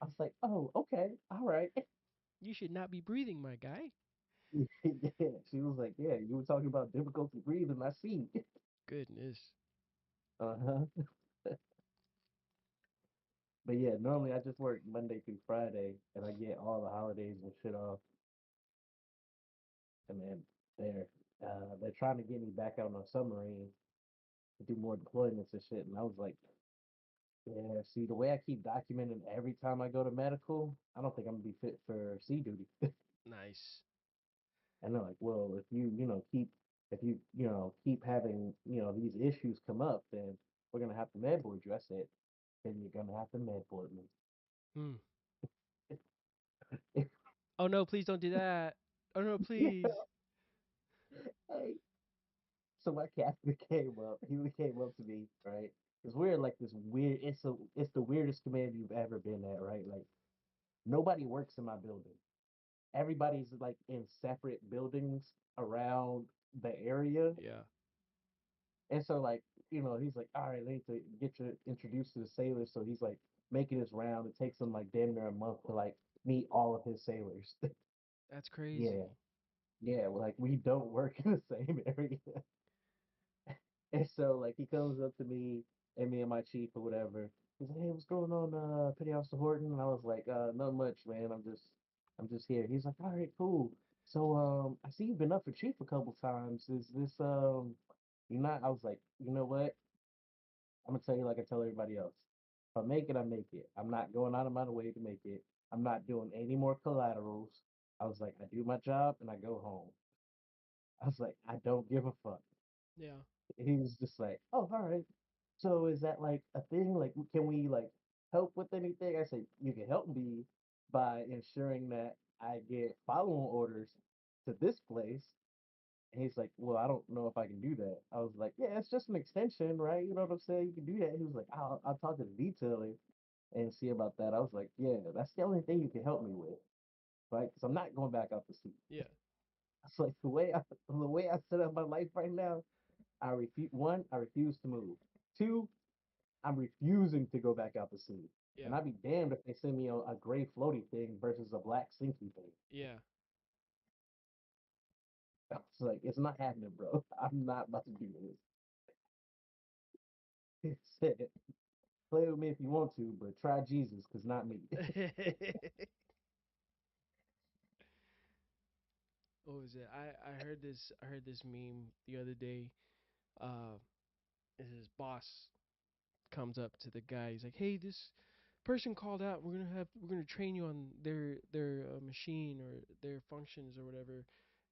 I was like, oh, okay, all right. You should not be breathing, my guy. Yeah, she was like, yeah, you were talking about difficulty breathing. I see. Goodness. Uh-huh. But yeah, normally I just work Monday through Friday, and I get all the holidays and shit off. And then they're they're trying to get me back out on a submarine to do more deployments and shit. And I was like, yeah, see, the way I keep documenting every time I go to medical, I don't think I'm gonna be fit for sea duty. Nice. And they're like, well, if if keep having, these issues come up, then we're gonna have to med board you. I said, then you're gonna have to med board Hmm. me. Oh no, please don't do that. Oh no, Yeah, please. hey. So my captain came up. He came up to me, right? Because we're like this weird. It's the weirdest command you've ever been at, right? Like nobody works in my building. Everybody's like in separate buildings around the area. Yeah. And so like, he's like, all right, I need to get you introduced to the sailors. So he's like making his round. It takes him like damn near a month to like meet all of his sailors. That's Yeah. crazy. Yeah. Like we don't work in the same area. And so like he comes up to me and my chief or whatever. He's like, hey, what's going on, Petty Officer Horton? And I was like, not much, man. I'm just here. He's like, all right, cool. So I see you've been up for chief a couple times. Is this you not? I was like, you know what? I'm gonna tell you like I tell everybody else. If I make it, I make it. I'm not going out of my way to make it. I'm not doing any more collaterals. I was like, I do my job and I go home. I was like, I don't give a fuck. Yeah. He was just like, oh, all right. So is that like a thing? Like, can we like help with anything? I said, you can help me by ensuring that I get following orders to this place. And he's like, well, I don't know if I can do that. I was like, yeah, it's just an extension, right? You know what I'm saying? You can do that. He was like, I'll talk to the detailer and see about that. I was like, yeah, that's the only thing you can help me with, right? Because I'm not going back out to sea. Yeah. It's like the way I set up my life right now. I refuse. One, I refuse to move. Two, I'm refusing to go back out to sea. Yeah. And I'd be damned if they send me a gray floaty thing versus a black sinky thing. Yeah. It's like it's not happening, bro. I'm not about to do this. He said, play with me if you want to, but try Jesus, cause not me. What was it? I heard this meme the other day. Uh his boss comes up to the guy. He's like, "Hey, this person called out. We're gonna train you on their machine or their functions or whatever,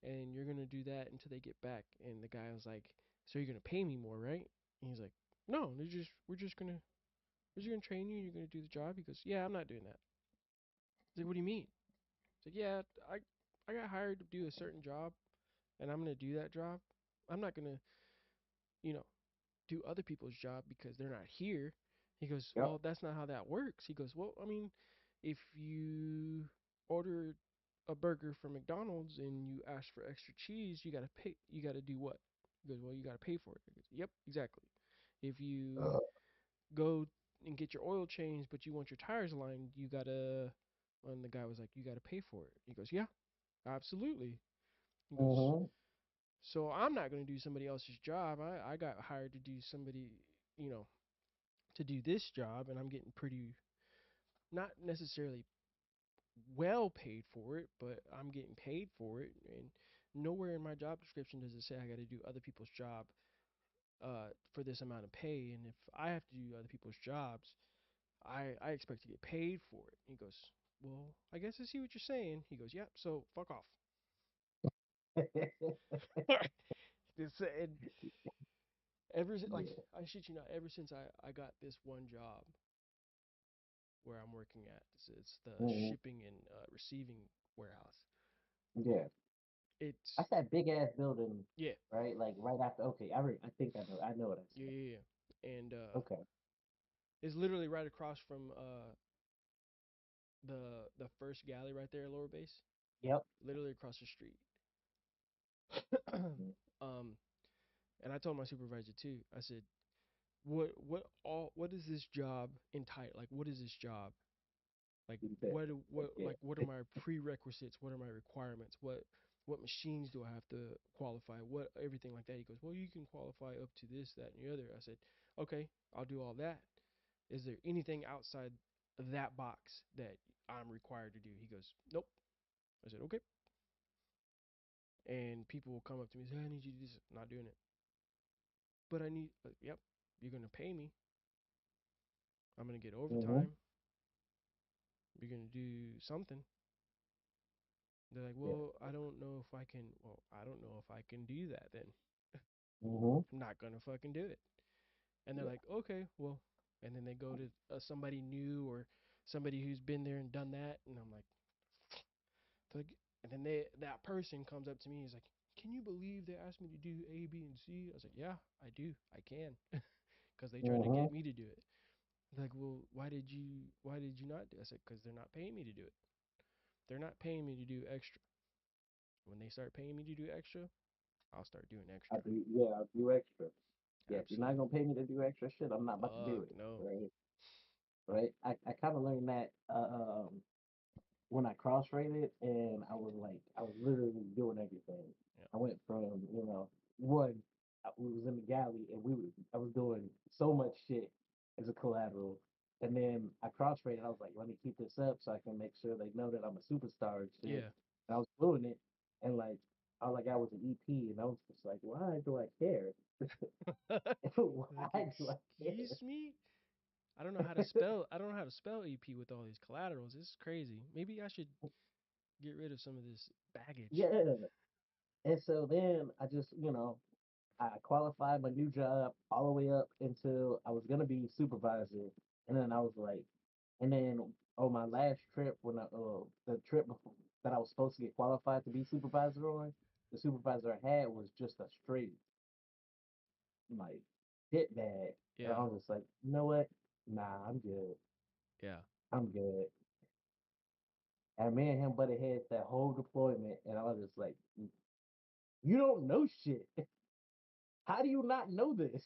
and you're gonna do that until they get back." And the guy was like, "So you're gonna pay me more, right?" And he's like, "No, we're just gonna train you. And you're gonna do the job." He goes, "Yeah, I'm not doing that." He's like, "What do you mean?" He's like, "Yeah, I got hired to do a certain job, and I'm gonna do that job. I'm not gonna." you know, do other people's job because they're not here. He goes, Yep. well, that's not how that works. He goes, well, I mean, if you order a burger from McDonald's and you ask for extra cheese, you gotta pay. You gotta do what? He goes, well, you gotta pay for it. I goes, yep, exactly. If you Uh, go and get your oil changed, but you want your tires lined, you gotta. And the guy was like, you gotta pay for it. He goes, yeah, absolutely. He goes, mm-hmm. so I'm not gonna do somebody else's job. I got hired to do somebody, you know, to do this job, and I'm getting pretty, not necessarily well paid for it, but I'm getting paid for it. And nowhere in my job description does it say I got to do other people's job for this amount of pay. And if I have to do other people's jobs, I expect to get paid for it. He goes, well, I guess I see what you're saying. He goes, yep, so fuck off. And like, Yeah. I shit you not, ever since I got this one job where I'm working at, it's the Mm-hmm. shipping and receiving warehouse. Yeah. It's, That's that big ass building, yeah, right? Like right after. Okay, I think I know. I know what I yeah, said. yeah, yeah. And Okay. it's literally right across from the first galley right there, lower base. Yep. Literally across the street. Mhm. um, and I told my supervisor too. I said, what is this job entitled? Like, what is this job? Like, He said, yeah. what are my prerequisites? What are my requirements? What machines do I have to qualify? What everything like that. He goes, well, you can qualify up to this, that, and the other. I said, okay, I'll do all that. Is there anything outside that box that I'm required to do? He goes, nope. I said, okay. And people will come up to me and say, I need you to do this. Not doing it. But I need, yep, you're going to pay me. I'm going to get Mm-hmm. overtime. You're going to do something. They're like, Yeah. well, I don't know if I can, well, I don't know if I can do that then. Mm-hmm. I'm not going to fucking do it. And they're Yeah. like, okay, well, and then they go to somebody new or somebody who's been there and done that. And I'm like, and then that person comes up to me. He's like, "Can you believe they asked me to do A, B, and C?" I was like, "Yeah, I do. I can," because they tried to Mm-hmm. get me to do it. They're like, "Well, why did you not do it?" I said, "Because they're not paying me to do it. They're not paying me to do extra. When they start paying me to do extra, I'll start doing I extra. do. Yeah, I do extra. Yeah, if you're not gonna Absolutely. pay me to do extra shit, I'm not about to do Fuck it. no. Right. Right. I kind of learned that when I cross rated and I was literally doing everything. Yeah. I went from, one, we was in the galley and I was doing so much shit as a collateral. And then I cross rated. I was like, let me keep this up so I can make sure they know that I'm a superstar and shit. Yeah. And I was doing it, and like all I got was an EP, and I was just like, why do I care? Like, Why do I excuse me? I don't know how to spell. I don't know how to spell EP with all these collaterals. It's crazy. Maybe I should get rid of some of this baggage. care? Yeah. And so then I just, I qualified my new job all the way up until I was gonna be supervisor, and then I was like, and then on my last trip when the trip before, that I was supposed to get qualified to be supervisor on, the supervisor I had was just a straight like hit bag, and I Yeah. was just like, you know what? Nah, I'm good. Yeah. I'm good. And me and him butted heads that whole deployment, and I was just like, you don't know shit. How do you not know this?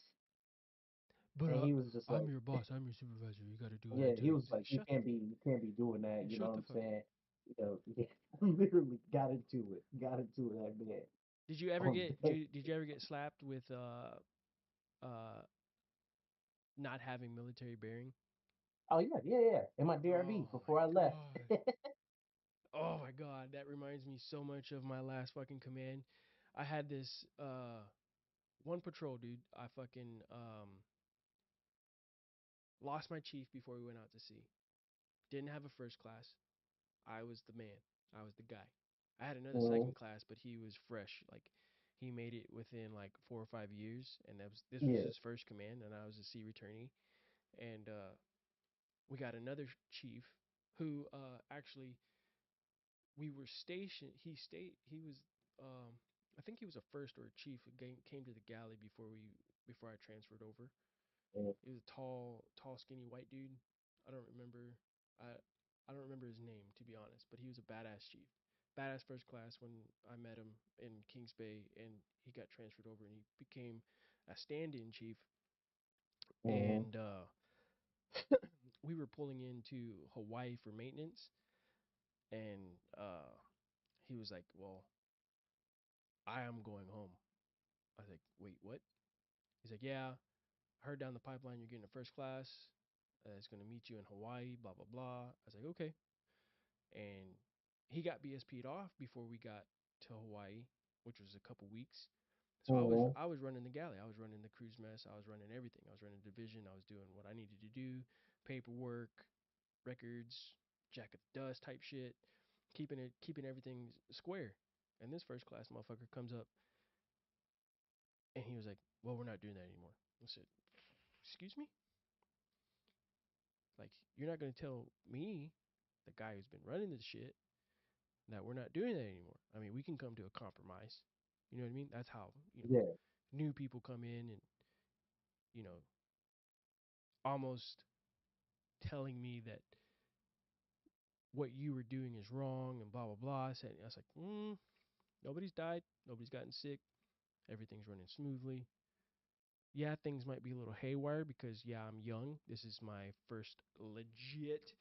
But And he was just I'm like, your boss. I'm your supervisor. You got to do what I yeah, tell he you. was like, Shut you can't be doing that. You know shut what the I'm fuck up. saying? Yeah, literally got into it that bad Did you ever on get that. did you ever get slapped with not having military bearing? Oh yeah, yeah, yeah. In my DRB Oh before I my left. god. Oh my god, that reminds me so much of my last fucking command. I had this one patrol dude. I fucking lost my chief before we went out to sea. Didn't have a first class. I was the man. I was the guy. I had another Mhm. second class, but he was fresh. Like he made it within like 4 or 5 years, and this was Yeah. his first command, and I was a sea returnee. And we got another chief who actually we were stationed. He was I think he was a first or a chief who came to the galley before I transferred over. Mm. He was a tall, skinny white dude. I don't remember. I I don't remember his name to be honest, but he was a badass chief, badass first class when I met him in Kings Bay, and he got transferred over and he became a stand-in chief. Mhm. And we were pulling into Hawaii for maintenance, and he was like, "Well, I am going home." I was like, "Wait, what?" He's like, "Yeah, I heard down the pipeline you're getting a first class. It's gonna meet you in Hawaii. Blah blah blah." I was like, "Okay." And he got BSP'd off before we got to Hawaii, which was a couple weeks. So Mhm. I was running the galley. I was running the cruise mess. I was running everything. I was running the division. I was doing what I needed to do, paperwork, records, jack of dust type shit, keeping everything square. And this first class motherfucker comes up and he was like, "Well, we're not doing that anymore." I said, "Excuse me? Like, you're not gonna tell me, the guy who's been running this shit, that we're not doing that anymore. I mean, we can come to a compromise. You know what I mean? That's how, Yeah. new people come in and, you know, almost telling me that what you were doing is wrong and blah, blah, blah." I was like, nobody's died. Nobody's gotten sick. Everything's running smoothly. Yeah, things might be a little haywire because, yeah, I'm young. This is my first legit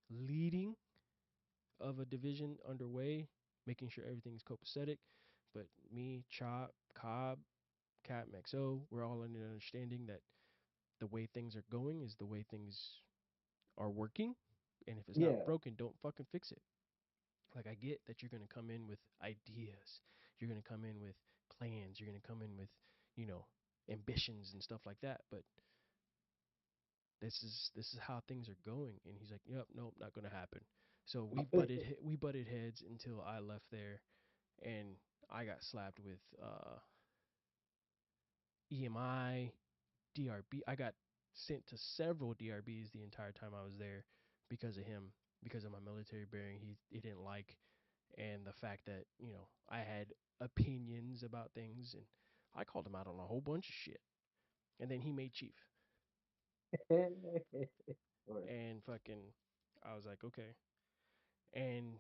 leading of a division underway, making sure everything's copacetic. But me, Chop, Cobb, Cat, Maxo, we're all in an understanding that the way things are going is the way things are working. And if it's not Yeah. broken, don't fucking fix it. Like, I get that you're going to come in with ideas. You're going to come in with plans. You're going to come in with, you know, ambitions and stuff like that. But this is how things are going. And he's like, "Yep, nope, not going to happen." So we butted heads until I left there, and I got slapped with EMI, DRB. I got sent to several DRBs the entire time I was there because of him, because of my military bearing. He didn't like, and the fact that, I had opinions about things, and I called him out on a whole bunch of shit. And then he made chief, Or, and fucking, I was like, okay. And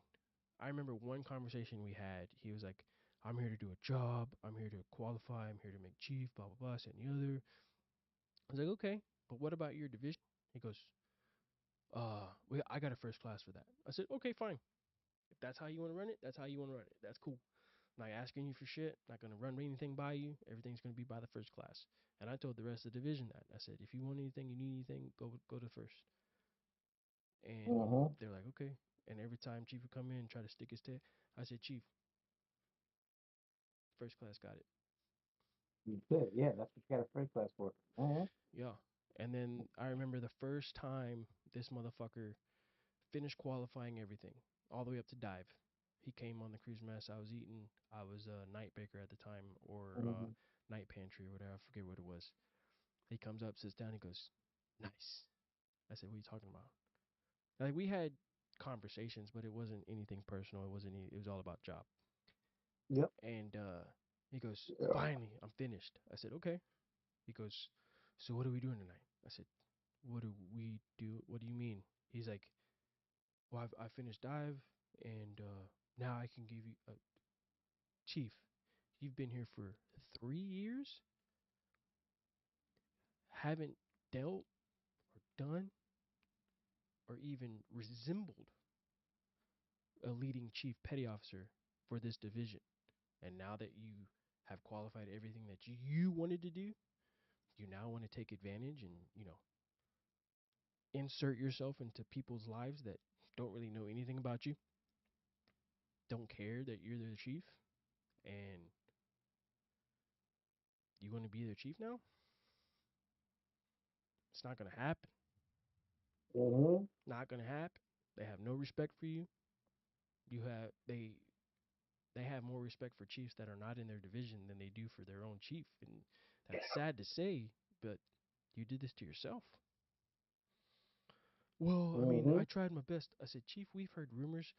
I remember one conversation we had. He was like, "I'm here to do a job. I'm here to qualify. I'm here to make chief. Blah blah blah." And the other. I was like, "Okay, but what about your division?" He goes, I got a first class for that." I said, "Okay, fine. If that's how you want to run it, that's how you want to run it. That's cool. I'm not asking you for shit. Not gonna run anything by you. Everything's gonna be by the first class." And I told the rest of the division that. I said, "If you want anything, you need anything, go to first." And mhm. they're like, "Okay." And every time Chief would come in and try to stick his tail, I said, "Chief, first class got it." You could. Yeah, that's what you got a first class for. Uh-huh. Yeah. And then I remember the first time this motherfucker finished qualifying everything, all the way up to dive. He came on the cruise mess. I was eating. I was a night baker at the time, or Mhm. night pantry, or whatever. I forget what it was. He comes up, sits down. He goes, "Nice." I said, "What are you talking about?" Like, we had conversations, but it wasn't anything personal. It wasn't. It was all about job. Yep. And he goes, Yeah. "Finally, I'm finished." I said, "Okay." He goes, "So what are we doing tonight?" I said, "What do we do? What do you mean?" He's like, "Well, I finished dive, and now I can give you a chief. You've been here for 3 years, haven't dealt or done or even resembled a leading chief petty officer for this division. And now that you have qualified everything that you wanted to do, you now want to take advantage and, insert yourself into people's lives that don't really know anything about you, don't care that you're their chief, and you want to be their chief now? It's not going to happen. Mhm. Not going to happen. They have no respect for you. You have they have more respect for chiefs that are not in their division than they do for their own chief, and that's sad to say, but you did this to yourself. "Well, I mean, I Mhm. tried my best." I said, "Chief, we've heard rumors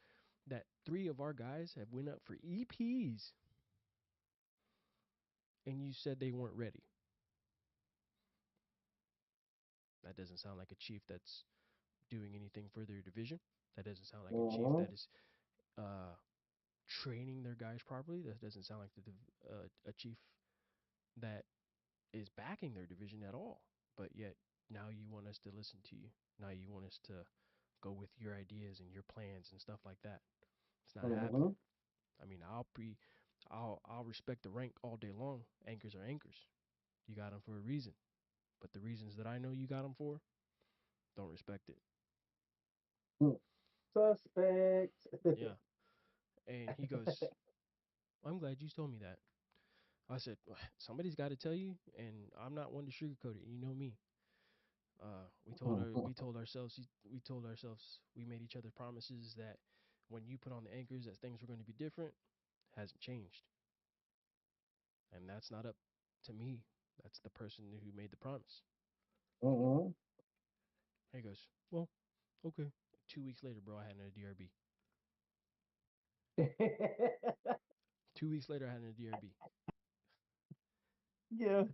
that 3 of our guys have went up for EPs. and you said they weren't ready. That doesn't sound like a chief that's doing anything for their division. That doesn't sound like a chief Mm-hmm. that is uh, training their guys properly. That doesn't sound like a chief that is backing their division at all. But yet now you want us to listen to you. Now you want us to go with your ideas and your plans and stuff like that. It's not Mm-hmm. happening. I mean, I'll respect the rank all day long. Anchors are anchors. You got them for a reason. But the reasons that I know you got them for, don't respect it. Suspect. Yeah. And he goes, I'm glad you told me that. I said, "Well, somebody's got to tell you, and I'm not one to sugarcoat it. You know me. Mm-hmm. We told ourselves we made each other promises that when you put on the anchors that things were going to be different. Hasn't changed, and that's not up to me. That's the person who made the promise. Mm-hmm. He goes, well, okay. 2 weeks later, bro, I had a DRB. 2 weeks later, I had a DRB. Yeah.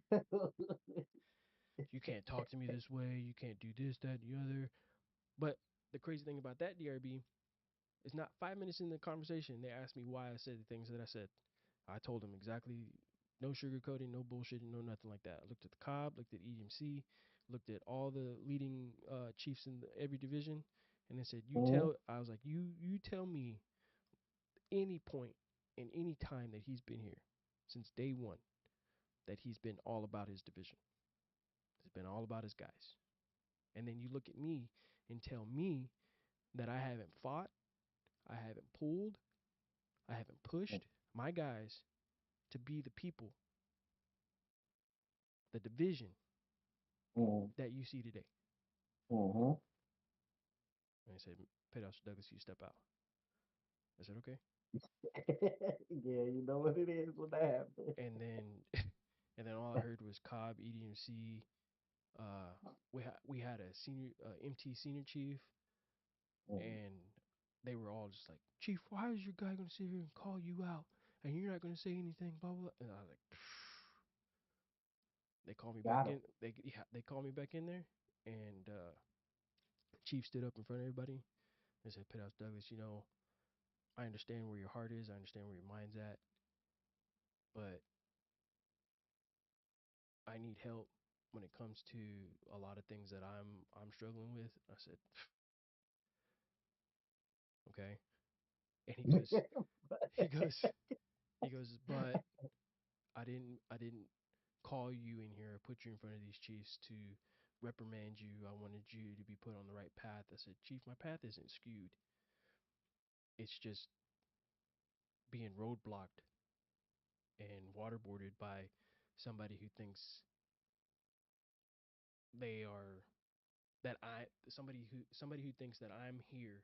You can't talk to me this way. You can't do this, that, the other. But the crazy thing about that DRB is not 5 minutes in the conversation, they asked me why I said the things that I said. I told them exactly, no sugarcoating, no bullshitting, no nothing like that. I looked at the COB, looked at EMC, looked at all the leading chiefs in every division, and they said, Mm-hmm. I was like, you tell me any point in any time that he's been here since day one that he's been all about his division. He's been all about his guys. And then you look at me and tell me that I haven't fought, I haven't pulled, I haven't pushed my guys to be the people, the division that you see today. Mm-hmm. And I said, Petty Officer Douglas, you step out. I said, okay. Yeah, you know what it is when that happens. And then and then all I heard was Cobb, EDMC. We had a senior MT senior chief, and they were all just like, Chief, why is your guy gonna sit here and call you out, and you're not gonna say anything, blah blah. And I was like, they called me back Got him. in. They called me back in there, and Chief stood up in front of everybody and said, Petty Officer Douglas, I understand where your heart is. I understand where your mind's at, but I need help when it comes to a lot of things that I'm struggling with. I said, okay. And he goes, he goes, but I didn't call you in here or put you in front of these chiefs to reprimand you. I wanted you to be put on the right path. I said, Chief, my path isn't skewed. It's just being roadblocked and waterboarded by somebody who thinks they are that I somebody who thinks that I'm here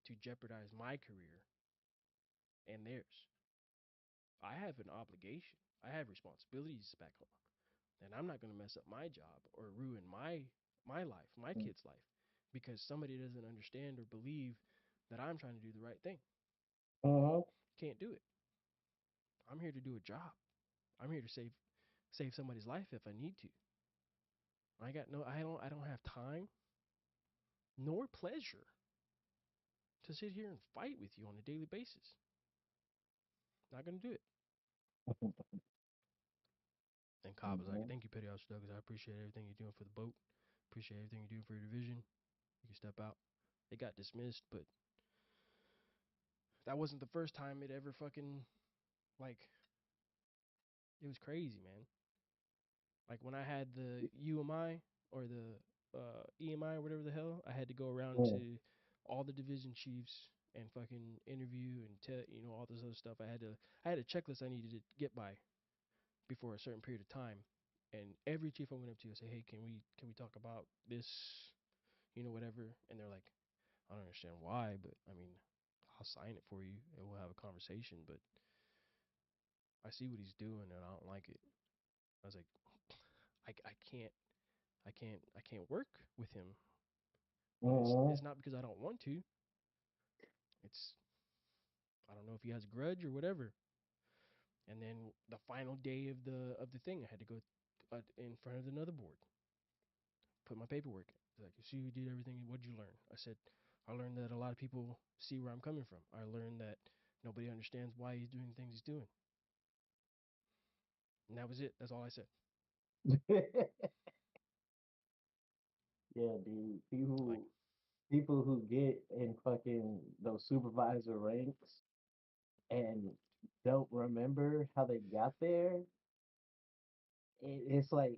to jeopardize my career and theirs. I have an obligation. I have responsibilities back home, and I'm not going to mess up my job or ruin my life, my kid's life, because somebody doesn't understand or believe that I'm trying to do the right thing. Mm-hmm. Can't do it. I'm here to do a job. I'm here to save somebody's life if I need to. I don't have time nor pleasure to sit here and fight with you on a daily basis. Not going to do it. And Cobb was like, Mm-hmm. thank you, Petty Officer Douglas. I appreciate everything you're doing for the boat. Appreciate everything you're doing for your division. You can step out. It got dismissed, but that wasn't the first time it ever fucking, like, it was crazy, man. Like when I had the UMI or the EMI or whatever the hell, I had to go around to all the division chiefs and fucking interview and tell, all this other stuff. I had a checklist I needed to get by before a certain period of time. And every chief I went up to, I say, hey, can we talk about this, whatever. And they're like, I don't understand why, but I mean, I'll sign it for you and we'll have a conversation. But I see what he's doing and I don't like it. I was like, I can't, I can't work with him. And Mm-hmm. it's not because I don't want to. It's I don't know if he has a grudge or whatever. And then the final day of the thing, I had to go in front of another board, put my paperwork in. It's like, you see, you did everything. What'd you learn? I said, I learned that a lot of people see where I'm coming from. I learned that nobody understands why he's doing things he's doing. And that was it. That's all I said. Yeah, dude. Like, People who get in fucking those supervisor ranks and don't remember how they got there, it's like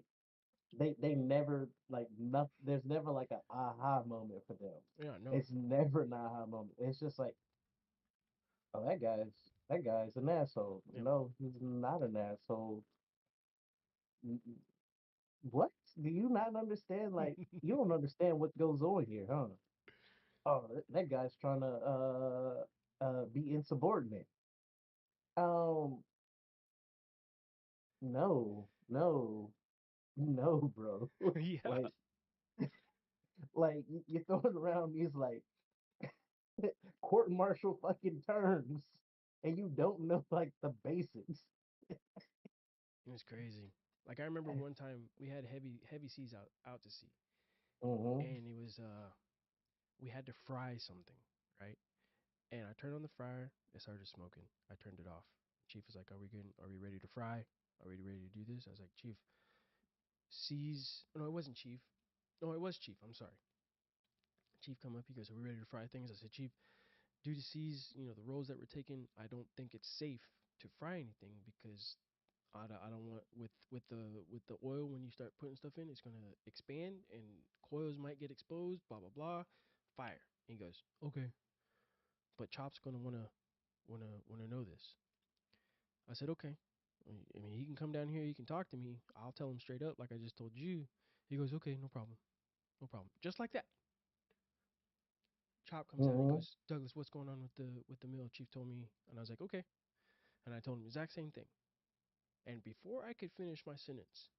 they never like nothing. There's never like an aha moment for them. yeah, no. It's never an aha moment. It's just like, oh, that guy's an asshole. Yep. No, he's not an asshole. What? Do you not understand? Like, you don't understand what goes on here, huh? Oh, that guy's trying to be insubordinate. Um, no, no, no, bro. Yeah. like, you're throwing around these like court martial fucking terms, and you don't know like the basics. It was crazy. Like, I remember one time we had heavy seas out to sea, Mm-hmm. and it was we had to fry something, right? And I turned on the fryer. It started smoking. I turned it off. Chief was like, "Are we good? Are we ready to fry? Are we ready to do this?" I was like, "Chief, seas." No, it wasn't Chief. No, it was Chief. I'm sorry. Chief come up. He goes, "Are we ready to fry things?" I said, "Chief, due to seas, the roles that we're taking, I don't think it's safe to fry anything because I don't want with the oil when you start putting stuff in, it's gonna expand and coils might get exposed. Blah blah blah. Fire." And he goes, "Okay, but Chop's gonna wanna know this." I said, "Okay." I mean, he can come down here. He can talk to me. I'll tell him straight up, like I just told you. He goes, "Okay, no problem, no problem." Just like that. Chop comes out. He Mm-hmm. goes, "Douglas, what's going on with the meal?" Chief told me, and I was like, "Okay." And I told him the exact same thing. And before I could finish my sentence,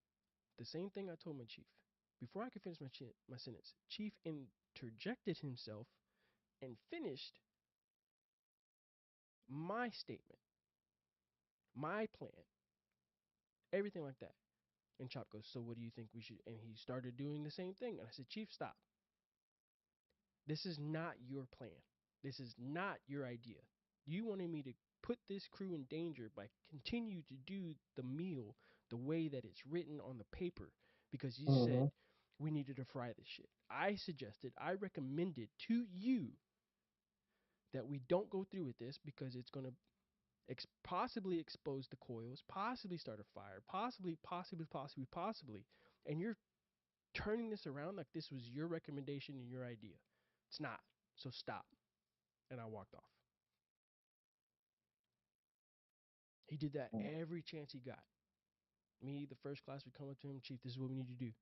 the same thing I told my chief. Before I could finish my sentence, Chief interjected himself and finished my statement, my plan, everything like that. And Chop goes, "So what do you think we should?" And he started doing the same thing. And I said, "Chief, stop. This is not your plan. This is not your idea. You wanted me to put this crew in danger by continue to do the meal the way that it's written on the paper because you said Mm-hmm. we needed to fry this shit. I recommended to you that we don't go through with this because it's going to possibly expose the coils, possibly start a fire, possibly. And you're turning this around like this was your recommendation and your idea. It's not. So stop." And I walked off. He did that every chance he got. Me, the first class would come up to him, "Chief, this is what we need to do."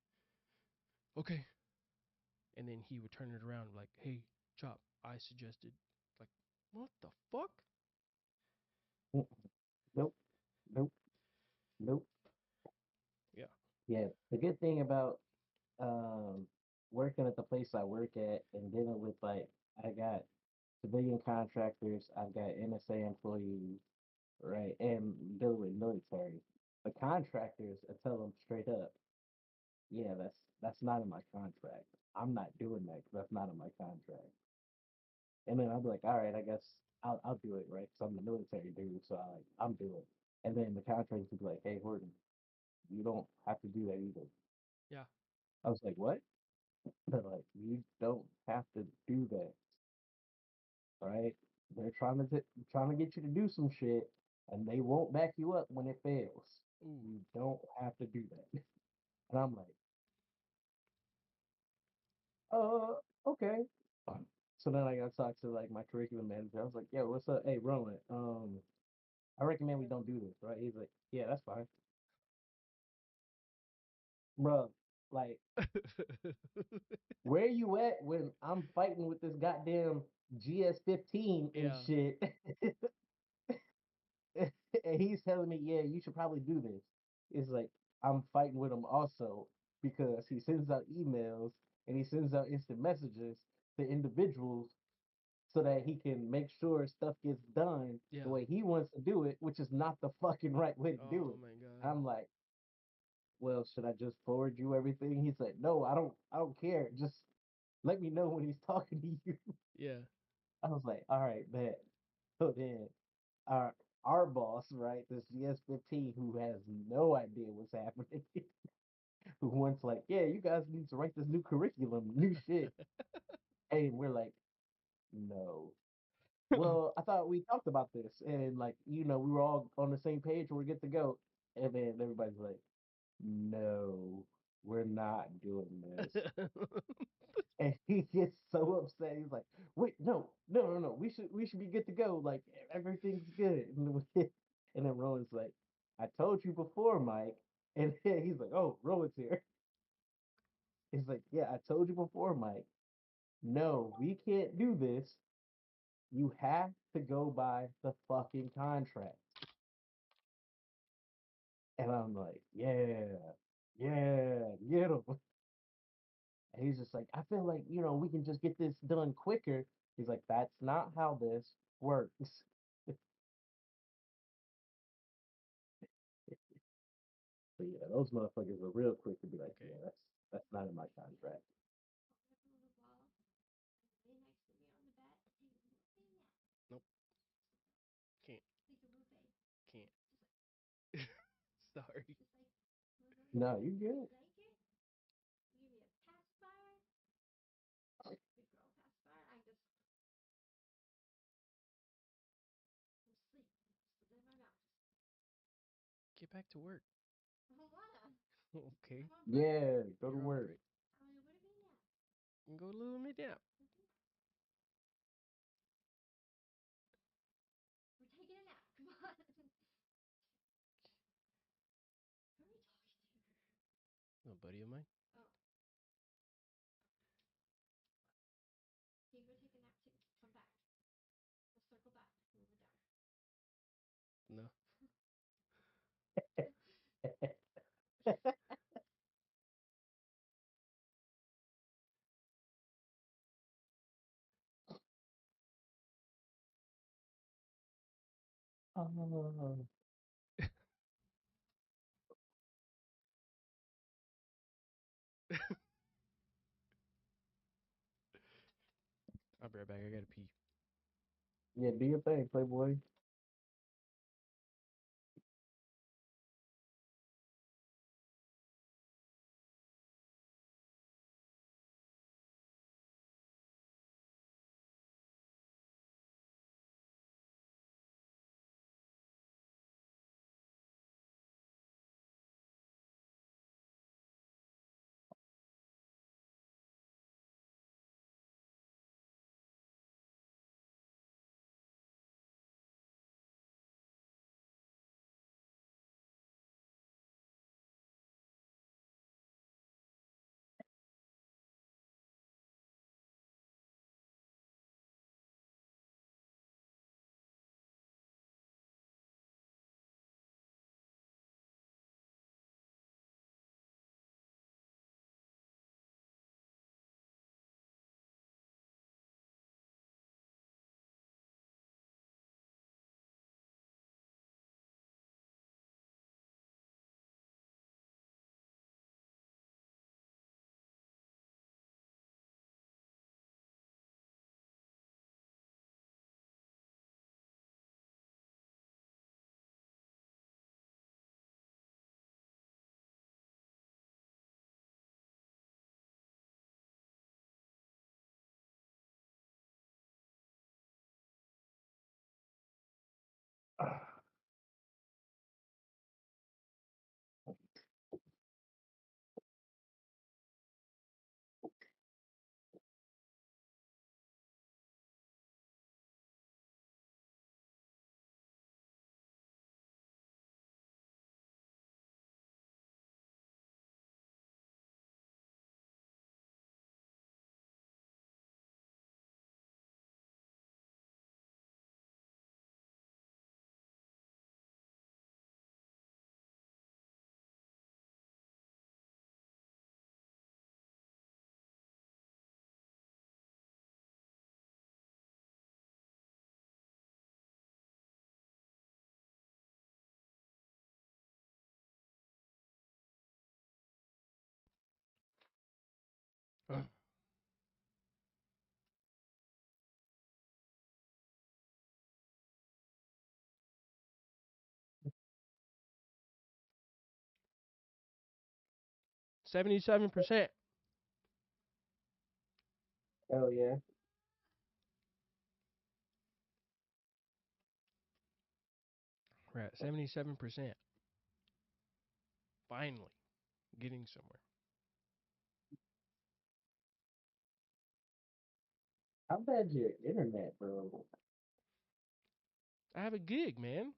"Okay." And then he would turn it around like, "Hey, Chop, I suggested." Like, what the fuck? Nope, nope, nope. Yeah. Yeah, the good thing about um working at the place I work at and dealing with like I got civilian contractors, I've got NSA employees, right, and dealing with military. The contractors, I tell them straight up, yeah, that's not in my contract. I'm not doing that because that's not in my contract. And then I'll be like, all right, I guess I'll do it, right? Because I'm the military dude, so I'm doing it. And then the contractors will be like, hey, Horton, you don't have to do that either. Yeah. I was like, what? They're like, you don't have to do that, right? They're trying to get you to do some shit, and they won't back you up when it fails. Ooh. You don't have to do that. And I'm like, okay. So then I got to talk to like my curriculum manager. I was like, yo, what's up? Hey, Rowan, I recommend we don't do this, right? He's like, yeah, that's fine. Bro, like, where you at when I'm fighting with this goddamn GS-15 and Yeah. shit? And he's telling me, yeah, you should probably do this. It's like I'm fighting with him also because he sends out emails and he sends out instant messages to individuals so that he can make sure stuff gets done Yeah. the way he wants to do it, which is not the fucking right way to do Oh it. my And god. I'm like, well, should I just forward you everything? He said, no, I don't care. Just let me know when he's talking to you. Yeah. I was like, all right, bet. So then our our boss, right, this GS15 who has no idea what's happening, who wants like, yeah, you guys need to write this new curriculum, new shit. And we're like, no. Well, I thought we talked about this and like, we were all on the same page, we're good to go. And then everybody's like, no, we're not doing this. And he gets so upset. He's like, "Wait, no, no, no, no. We should be good to go. Like everything's good." And then Rowan's like, "I told you before, Mike." And then he's like, "Oh, Rowan's here." He's like, "Yeah, I told you before, Mike. No, we can't do this. You have to go by the fucking contract." And I'm like, "Yeah, yeah, get him." And he's just like, "I feel like we can just get this done quicker." He's like, "That's not how this works." So yeah, those motherfuckers were real quick to be like, Okay. yeah, that's not in my contract. Nope. Can't. Can't. Sorry. No, you good. Get back to work. Okay. Yeah, go to You're on work. break. Go a little bit down. No buddy of mine. No. Oh, I'll be right back. I gotta pee. yeah, do your thing, Playboy. 77%. Hell yeah. We're at 77%. Finally, getting somewhere. How bad's your internet, bro? I have a gig, man.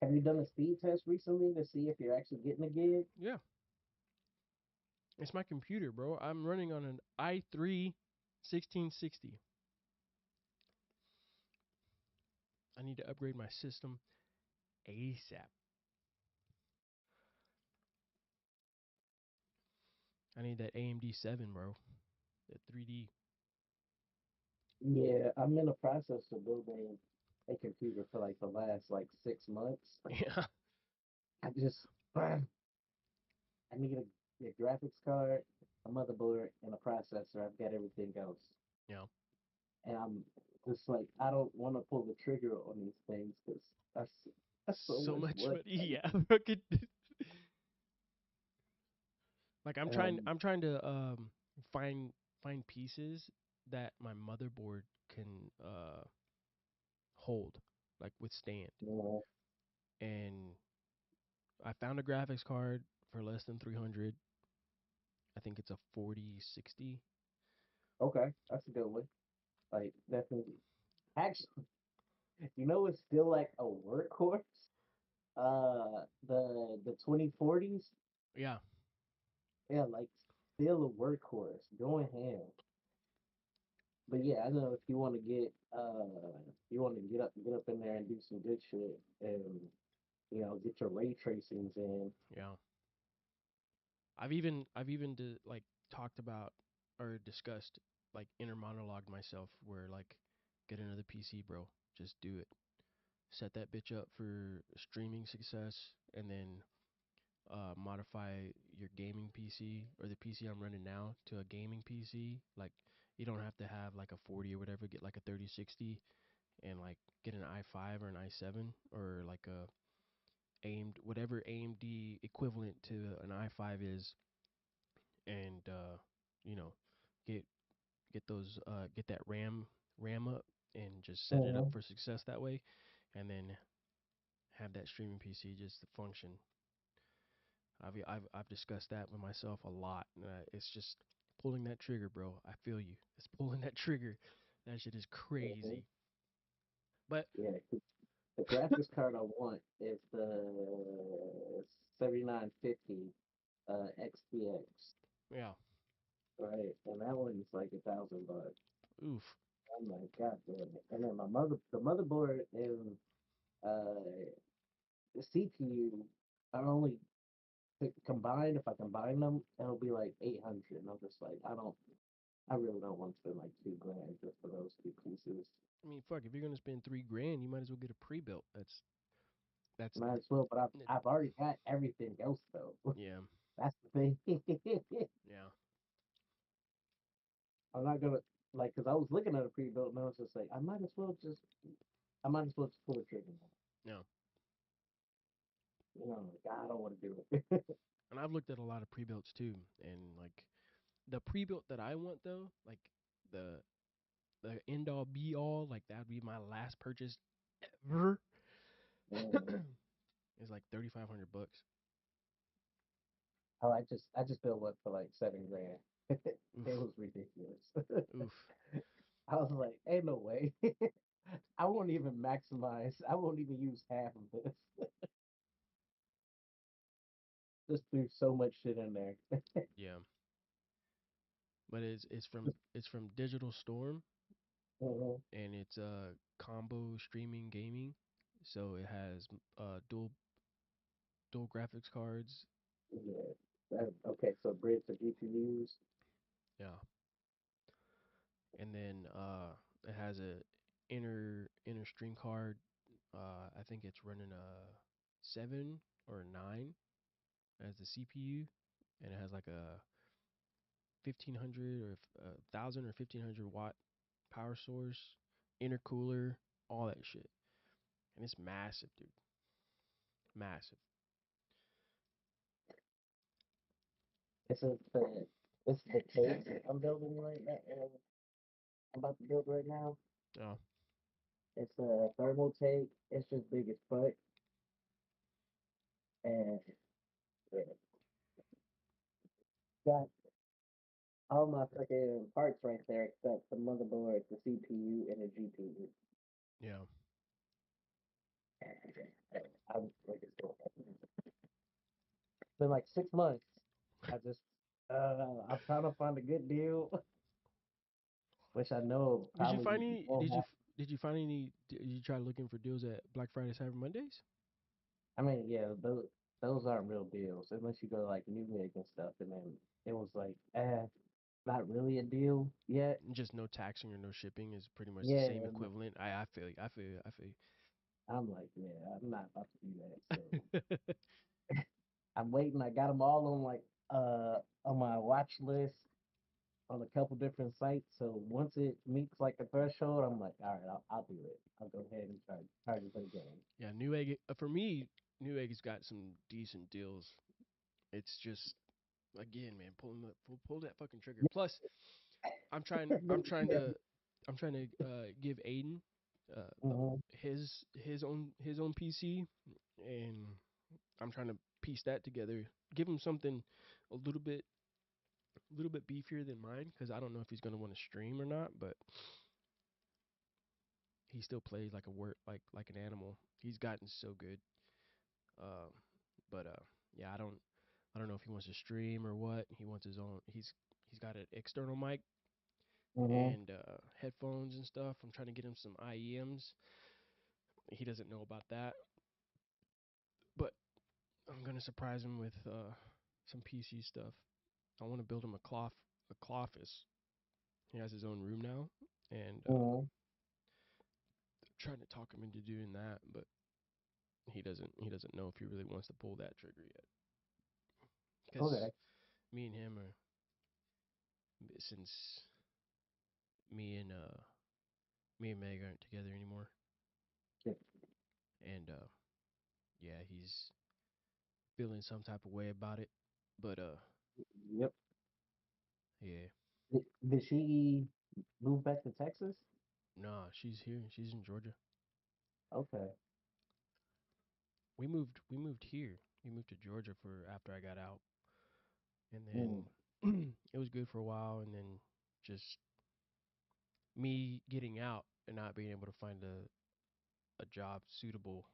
Have you done a speed test recently to see if you're actually getting a gig? Yeah, it's my computer, bro. I'm running on an i3 1660. I need to upgrade my system ASAP. I need that AMD 7, bro. That 3D. Yeah, I'm in the process of building a computer for like the last like 6 months. Yeah. I just I need a graphics card, a motherboard, and a processor. I've got everything else, Yeah. and I'm just like I don't want to pull the trigger on these things because that's so So much much work. money. Yeah. Fucking. Like Um, I'm trying to find find pieces that my motherboard can hold, like withstand. you know, And I found a graphics card for less than 300. I think it's a 4060. okay, that's a good one. Like definitely, actually, you know, it's still like a workhorse. The 2040s, Yeah. yeah, like still a workhorse, going ham. But yeah, I know if you want to you want to get up in there and do some good shit, and get your ray tracings in. Yeah. I've even like talked about or discussed like inner monologue myself where like get another PC, bro. Just do it. Set that bitch up for streaming success and then modify your gaming PC or the PC I'm running now to a gaming PC. Like you don't have to have like a 40 or whatever. Get like a 3060 and like get an i5 or an i7 or like a AMD whatever AMD equivalent to an i5 is, and you know get get that RAM up and just set it up Mhm. for success that way, and then have that streaming PC just to function. I've discussed that with myself a lot. It's just pulling that trigger, bro. I feel you. It's pulling that trigger. That shit is Mhm. crazy. But Yeah, 'cause the graphics card I want is the 7950 XTX, yeah, right? And that one's like $1,000. oof. I'm like, God damn it. And then the motherboard and uh, the CPU are only combined. If I combine them, it'll be like 800. And I'm just like, I really don't want to spend like 2 grand just for those two pieces. I mean, fuck. If you're gonna spend 3 grand, you might as well get a pre-built. That's Might as well, but it- I've already got everything else though. yeah, That's the thing. yeah, I'm not gonna like because I was looking at a pre-built and I was just like, I might as well just pull the trigger now. yeah. Like, I don't want to do it. And I've looked at a lot of pre-builts too, and like the pre-built that I want though, like the the end all be all, like that'd be my last purchase ever. Mm. It's like $3,500. Oh, I just built one for like 7 grand. It Oof, was ridiculous. oof. I was like, ain't no way. I won't even maximize. I won't even use half of this. Just threw so much shit in there. Yeah, but it's from Digital Storm, Mhm. and it's combo streaming gaming, so it has dual graphics cards. Yeah. Okay, so bridge to GPUs. Yeah, and then it has a inner stream card. I think it's running a 7 or 9 as the CPU, and it has like a 1500 or 1000 or 1500 watt power source, intercooler, all that shit, and it's massive, dude. Massive. It's a the it's the case I'm building right now. I'm about to build right now. Oh, It's a thermal take. It's just big as fuck, and yeah, got all my fucking parts right there except the motherboard, the CPU, and the GPU. yeah. I'm like, it's been like 6 months. I just I'm trying to find a good deal, which I know Did you probably find any? won't happen. Did you find any? Did you try looking for deals at Black Friday, Cyber Mondays? I mean, yeah, those aren't real deals unless you go to like Newegg and stuff, and then it was like, not really a deal yet. Just no taxing or no shipping is pretty much the Yeah, same equivalent. I feel you. I feel you. I feel I'm like, yeah, I'm not about to do that. So you. I'm waiting. I got them all on like on my watch list on a couple different sites. So once it meets like a threshold, I'm like, all right, I'll do it. I'll go ahead and try to play the game. Yeah, Newegg. For me, Newegg's got some decent deals. It's just again, man, pull that fucking trigger. Plus, I'm trying Yeah. to I'm trying to give Aiden Hmm. his own PC, and I'm trying to piece that together. Give him something a little bit beefier than mine because I don't know if he's gonna want to stream or not, but he still plays like a like an animal. He's gotten so good. Um, but yeah, I don't know if he wants to stream or what. He wants his own. He's got an external mic Hmm. and headphones and stuff. I'm trying to get him some IEMs. He doesn't know about that, but I'm gonna surprise him with some PC stuff. I want to build him a cloffice. He has his own room now, and Hmm. trying to talk him into doing that, but he doesn't know if he really wants to pull that trigger yet. Because Okay. me and him are since me and me and Meg aren't together anymore, Yep. and yeah, he's feeling some type of way about it. But Yep. yeah, Did she move back to Texas? nah, she's here. She's in Georgia. Okay. We moved here. We moved to Georgia for after I got out, and Mm. then it was good for a while, and then just me getting out and not being able to find a job suitable,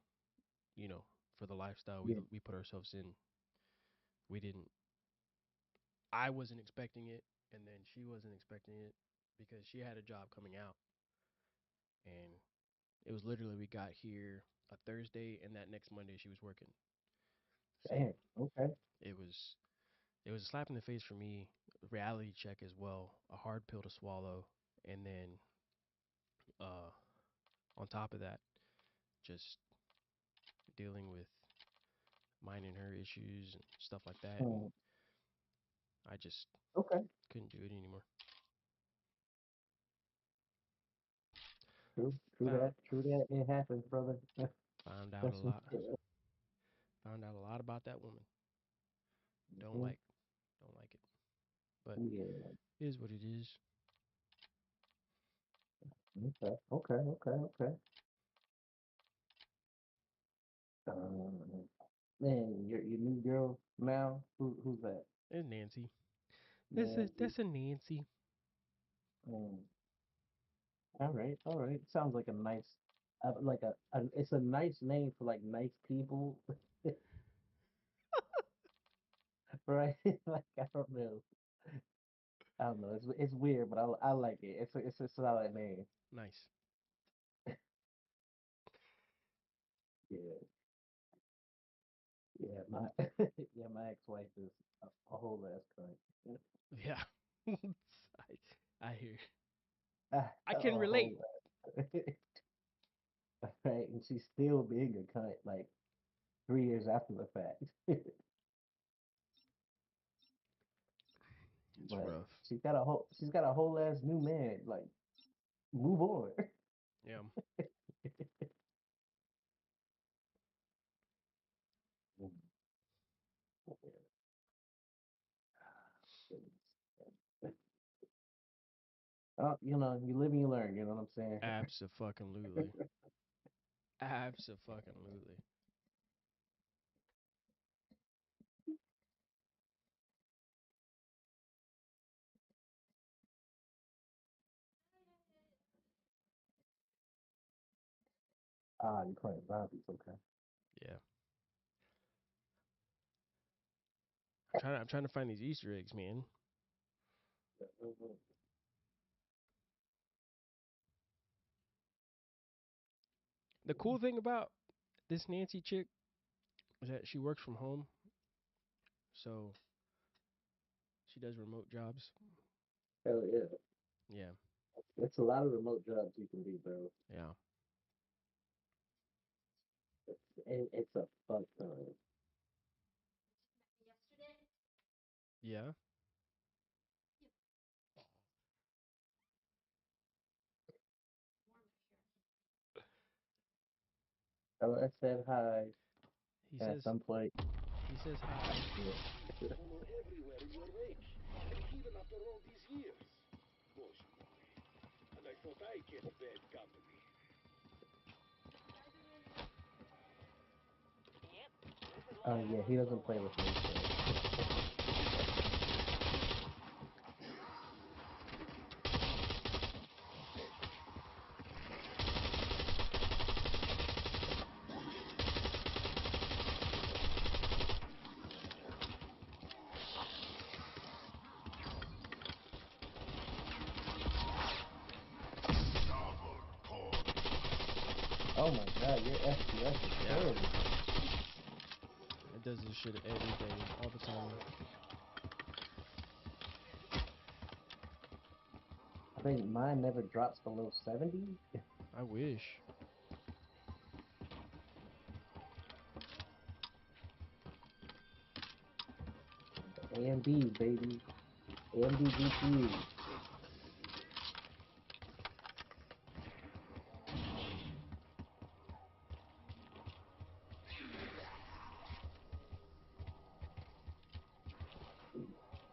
you know, for the lifestyle Yeah. we put ourselves in. We didn't. I wasn't expecting it, and then she wasn't expecting it because she had a job coming out, and it was literally we got here a Thursday, and that next Monday she was working. So Damn. Okay. it it was a slap in the face for me, reality check as well, a hard pill to swallow, and then uh, on top of that, just dealing with mine and her issues and stuff like that, and Mm. I just Okay. couldn't do it anymore. True. True Found that. True that. It happens, brother. found out a That's some lot. shit. Found out a lot about that woman. Don't Mhm. like don't like it, but Yeah. it is what it is. Okay. Okay. Okay. Okay. Um, man, your new girl now. Who's that? It's Nancy. Nancy. That's a Nancy. Mm. All right. All right. Sounds like a nice, like it's a nice name for like nice people, right? Like I don't know. I don't know. It's weird, but I like it. It's a solid name. Nice. Yeah. Yeah. My yeah. My ex-wife is a whole ass cunt. Yeah. I hear. I A can relate. whole ass. Right, and she's still being a cunt like 3 years after the fact. It's But rough. she's got a whole ass new man. Like, move on. Yeah. You live and you learn. You know what I'm saying? Abso-fucking-lutely. Abso-fucking-lutely. Ah, you playing zombies? Okay. Yeah. I'm trying to find these Easter eggs, man. Mhm. The cool thing about this Nancy chick is that she works from home, so she does remote jobs. Hell yeah. Yeah, It's a lot of remote jobs you can do, bro. yeah, It's a fuck ton. yeah. I said hi He at says some point. he says hi. Yeah. Yeah, he doesn't play with me, so. Oh my god, your FPS is Yeah, terrible. it does this shit every day, all the time. I think mine never drops below 70. I wish. AMDs, baby. AMD GPUs.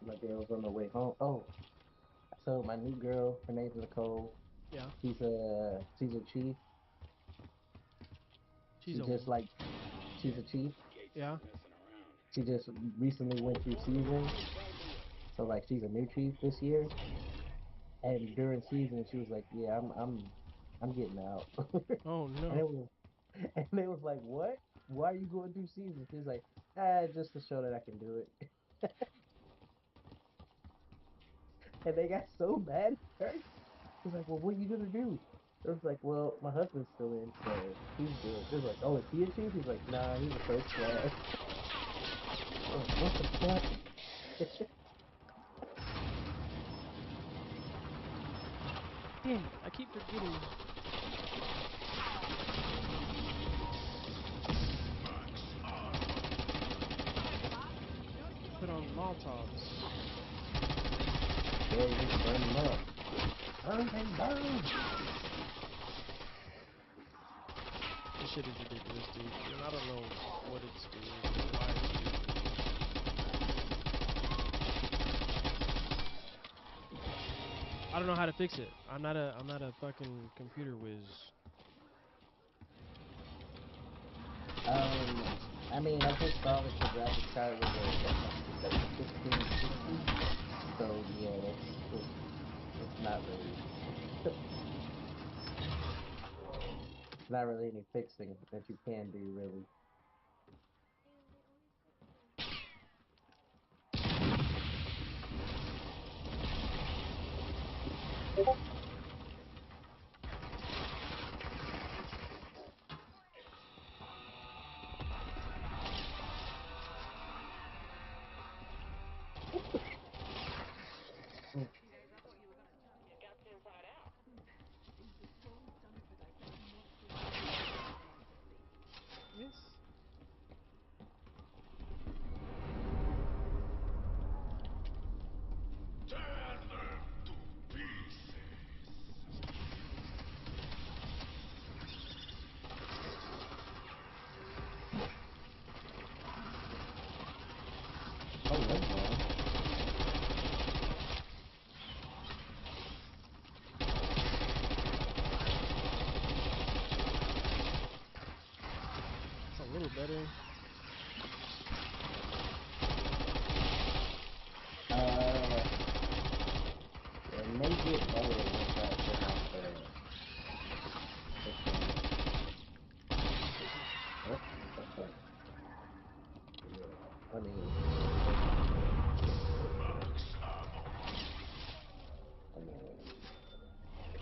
My girl's on the way home. Oh, so my new girl, her name's Nicole. Yeah, She's a chief. she's She a just like she's a chief. yeah. She just recently went through season, so like she's a new chief this year. And during season, she was like, "Yeah, I'm getting out." Oh and no. it was and it was like, "What? Why are you going through season?" She's like, "Ah, just to show that I can do it." And they got so mad at her. She's like, "Well, what are you gonna do?" It was like, "Well, my husband's still in, so he's good." It was like, "Oh, is he a chief?" He's like, "Nah, he's a first class." I'm like, what the fuck? Damn it! I keep forgetting. Put on Molotovs. Yeah, you just burn them up. Burn and burn. This shit is ridiculous, dude. And I don't know what it's doing, or why it's doing it. I don't know how to fix it. I'm not a fucking computer whiz. I mean, I just saw that the graphics card was like a 1660. So yeah, it's not really it's not really any fixing that you can do really. Yes. I mean,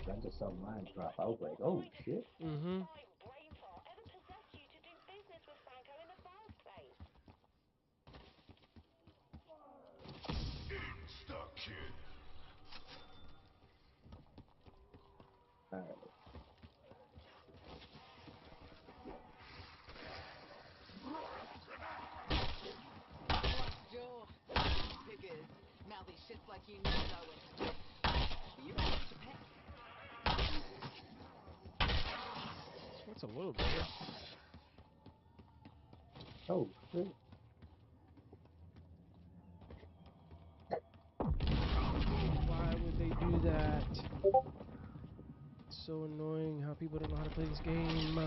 I just saw mine drop. I was like, oh shit. Mm-hmm. Alright. Jaw. Figures. Mouthy shits like you never know when to stop. You managed to pet. That's a little better. Oh shit. Why would they do that? It's so annoying how people don't know how to play this game. I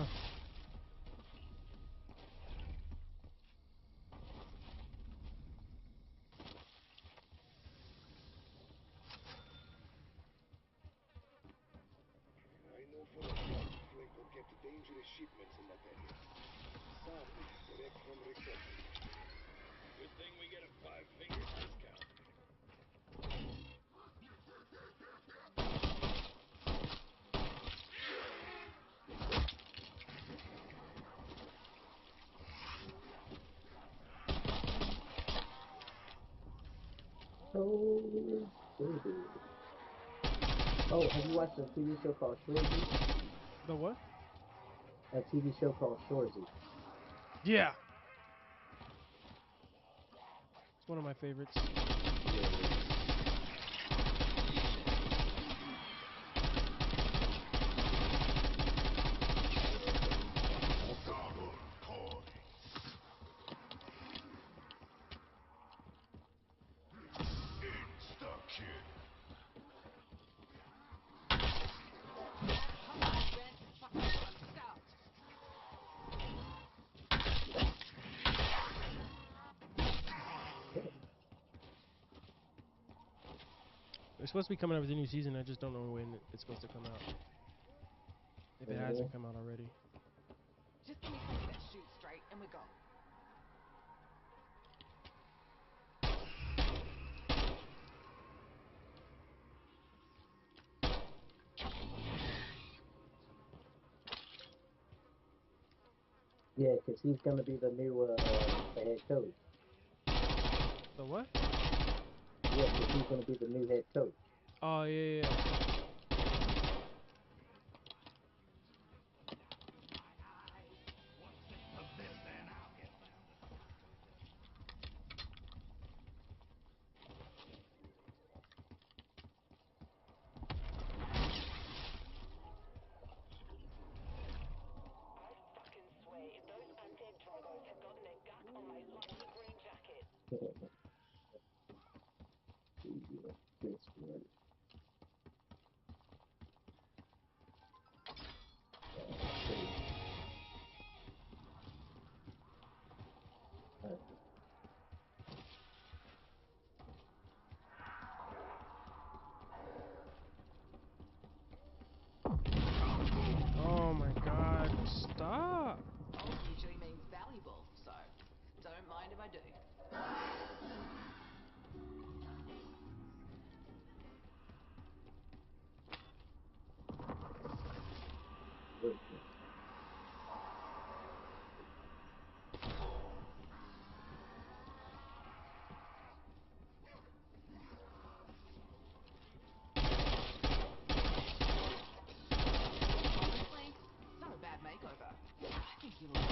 know for a fact Flake will get dangerous shipments in that area. Some direct from recovery. Good thing we get a 5-finger discount. Oh, baby. Oh, have you watched a TV show called Shorzy? The what? A TV show called Shorzy. Yeah. It's one of my favorites. It's supposed to be coming out with a new season. I just don't know when it's supposed to come out. If it hasn't come out already. Just give me something that shoots straight and we're gone. Yeah, because he's gonna be the new the head coach. The what? Yeah, because he's gonna be the new head coach. Oh, yeah, yeah. This one. Oh my god. Stop. Old usually means valuable, so don't mind if I do. Honestly, not a bad makeover. I think you look.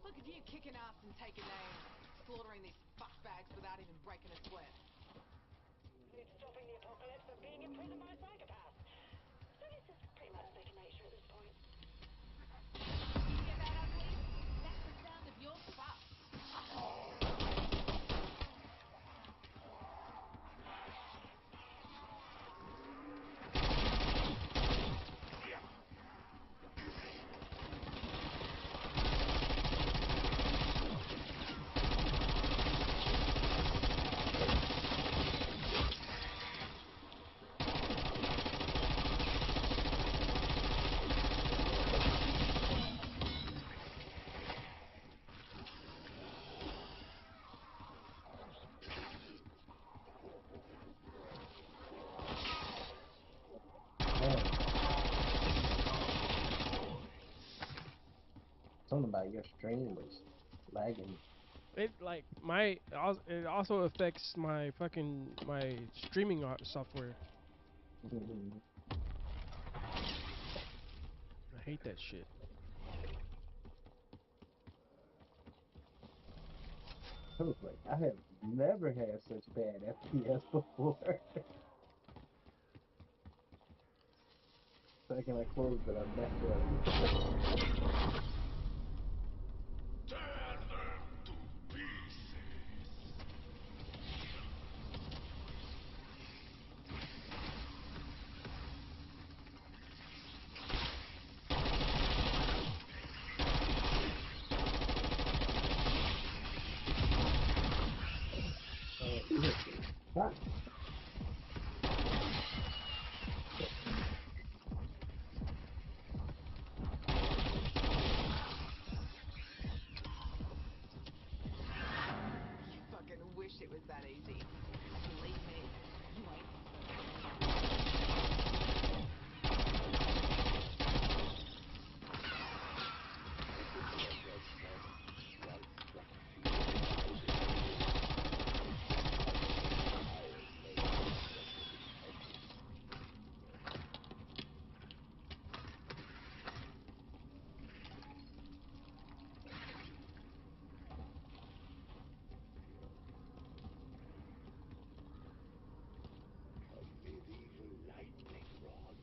Look at you kicking ass and taking names, slaughtering these fuckbags without even breaking a sweat. It's stopping the apocalypse from being imprisoned by psychopaths. So this is pretty much second nature at this point. You get that, ugly? That's the sound of your fuck. Something about your stream was lagging. It like it also affects my fucking my streaming software. Mhm. I hate that shit. I was like, I have never had such bad FPS before. Second I closed it, I'm back up. Ah, You fucking wish it was that easy. Believe me, you ain't. Medieval lightning rod.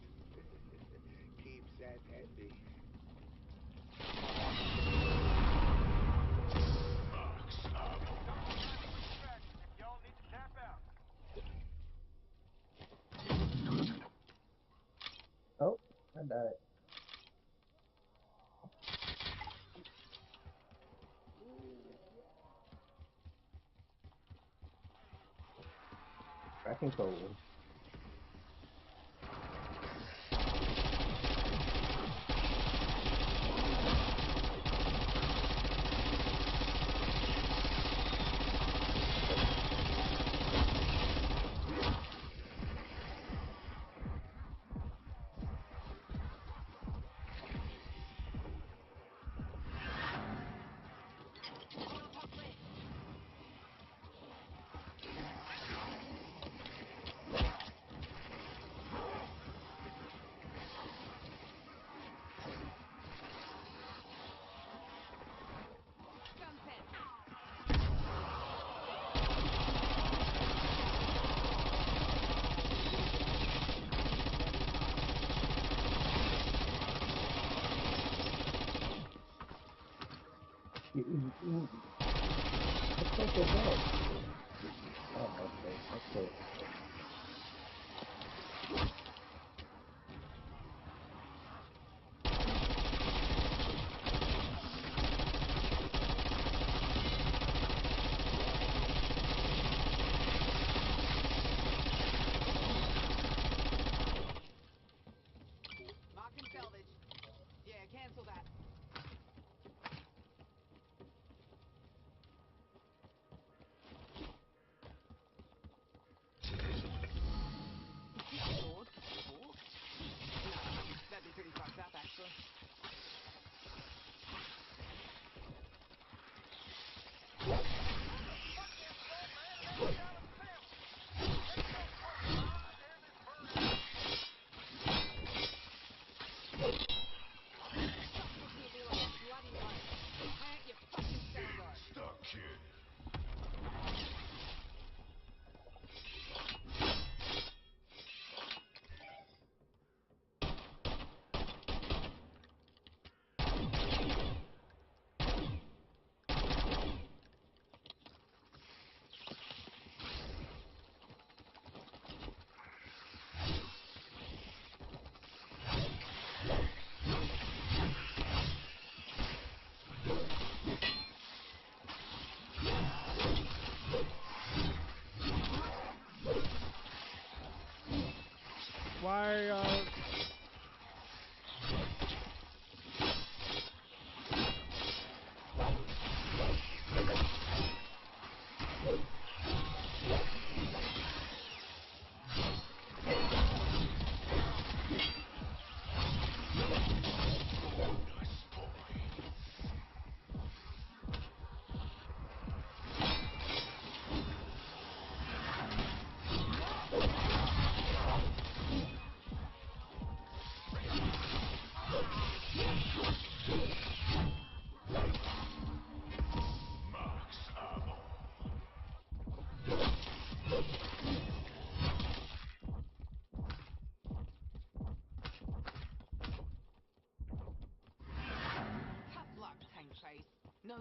Keeps that handy. oh, I died. Cracking cold. What the fuck is that? Oh, okay, okay. Marking salvage. Yeah, cancel that.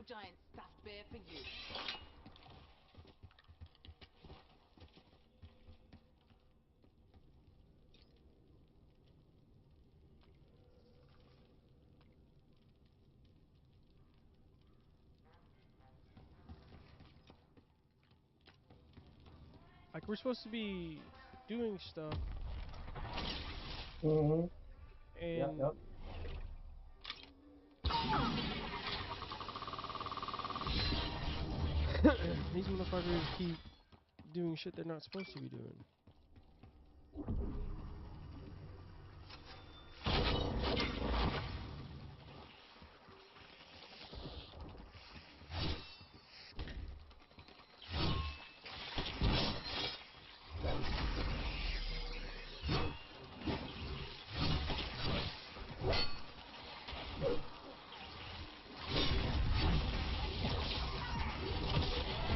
giant stuffed bear for you. Like, we're supposed to be doing stuff, Mm-hmm. Yep, and yep. these motherfuckers keep doing shit they're not supposed to be doing.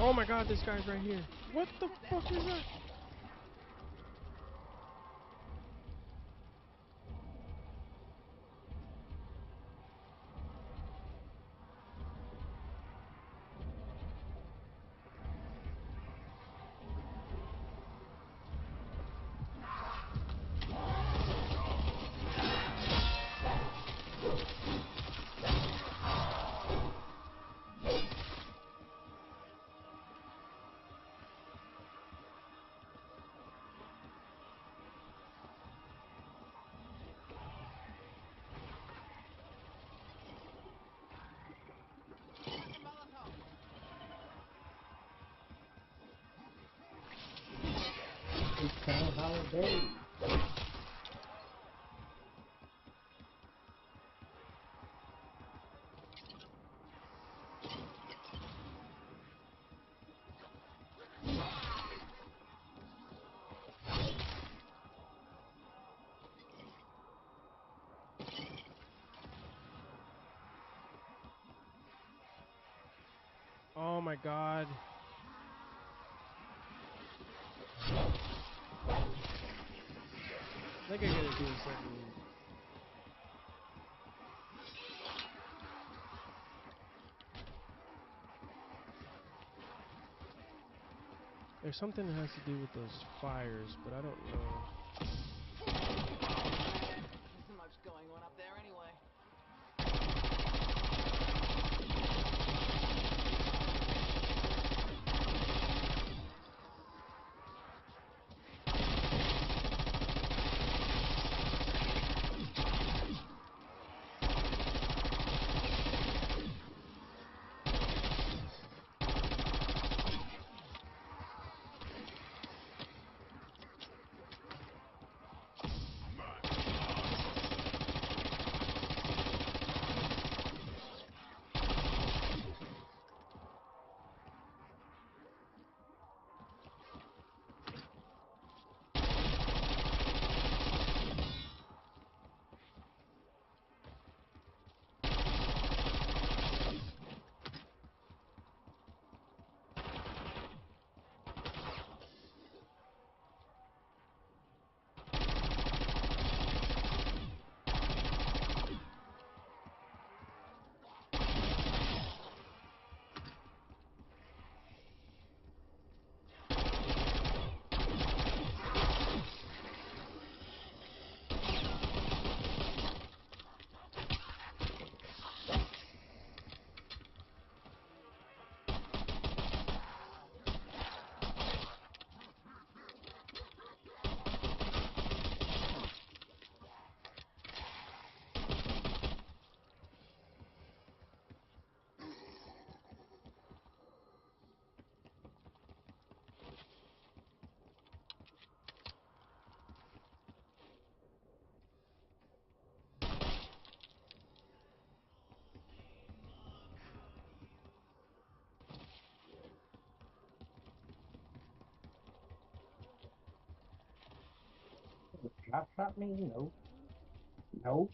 Oh my god, this guy's right here. What the fuck is that? It's kind of holiday. Oh my god. I think I gotta do something. There's something that has to do with those fires, but I don't know. Isn't much going on up there anyway. Drop shot me? No. Nope.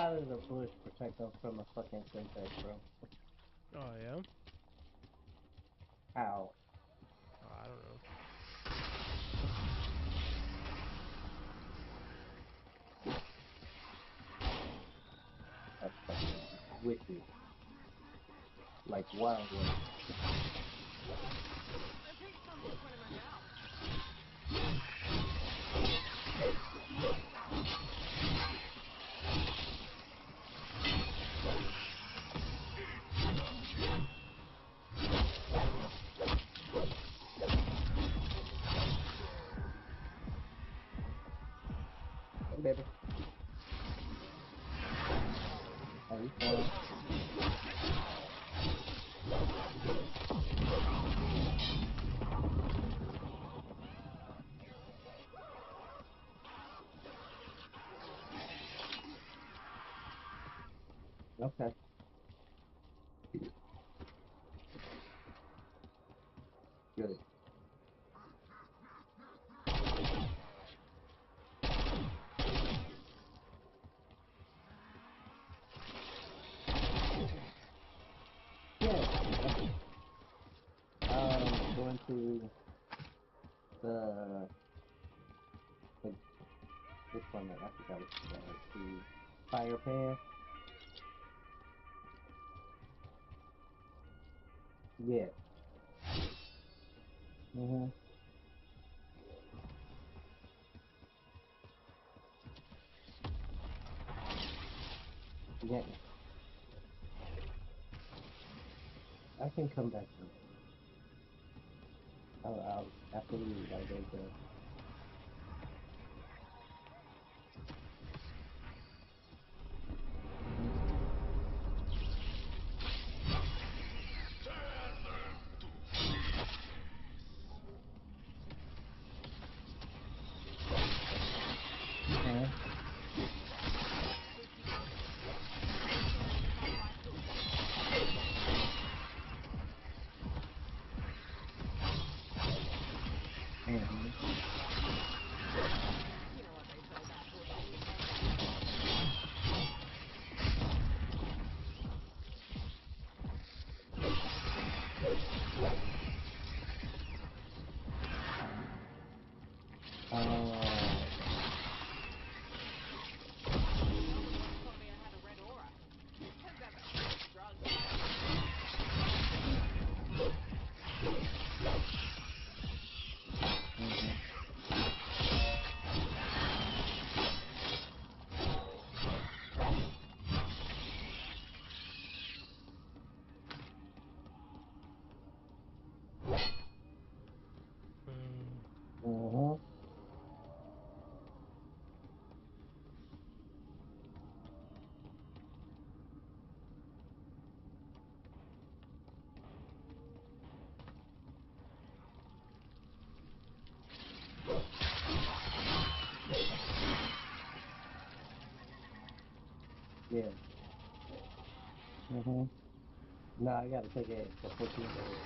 How does a bush protect them from a fucking syntax, bro? Oh yeah. How? Oh, I don't know. That's fucking wicked. Like Wild West. I think something's putting my mouth. Hey, baby. How you feeling? Okay. Good. Yeah. Going to the which one? I forgot what it's called. The fire pan. Yeah. Mhm. Yeah. I can come back to it. I'll after we leave. I'll go to. Mhm. Mhm. Mhm. You know what they say about bullshit. Someone told me I had a red aura. Turns out that's just a drug. Mhm. Mm, Mhm. Yeah. Mhm. No, I gotta take it for 14 days.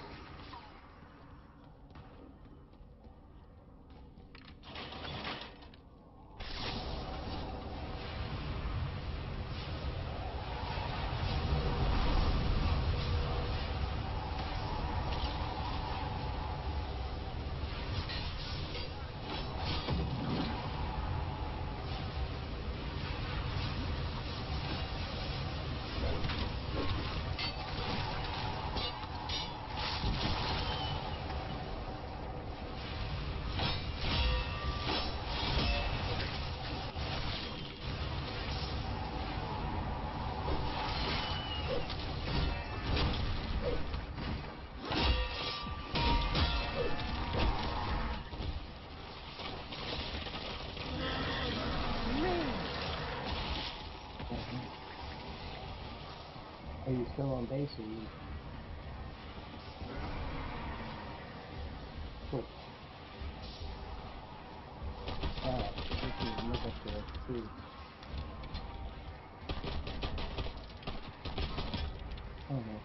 Mhm. Are you still on base or you? Cool. Alright. Just making sure. Cool. Mhm.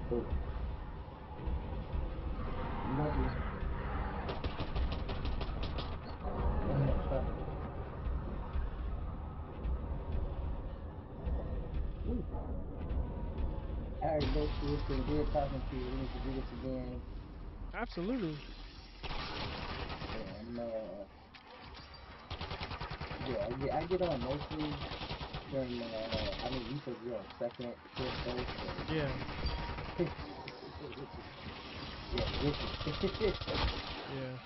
Cool. Love you. alright, look, it's been good talking to you. We need to do this again. Absolutely. Yeah, yeah, I get on mostly during I mean, you said you're on second shift first, so Yeah. yeah, wicked. Yeah.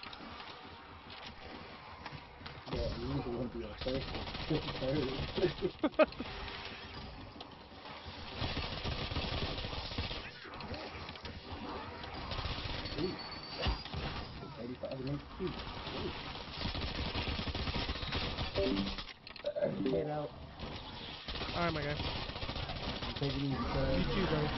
Yeah, you usually gonna be on first and third. Ooh, 35 minutes too. Head out. All right, my guy. Take it easy, You cuz. too, buddy.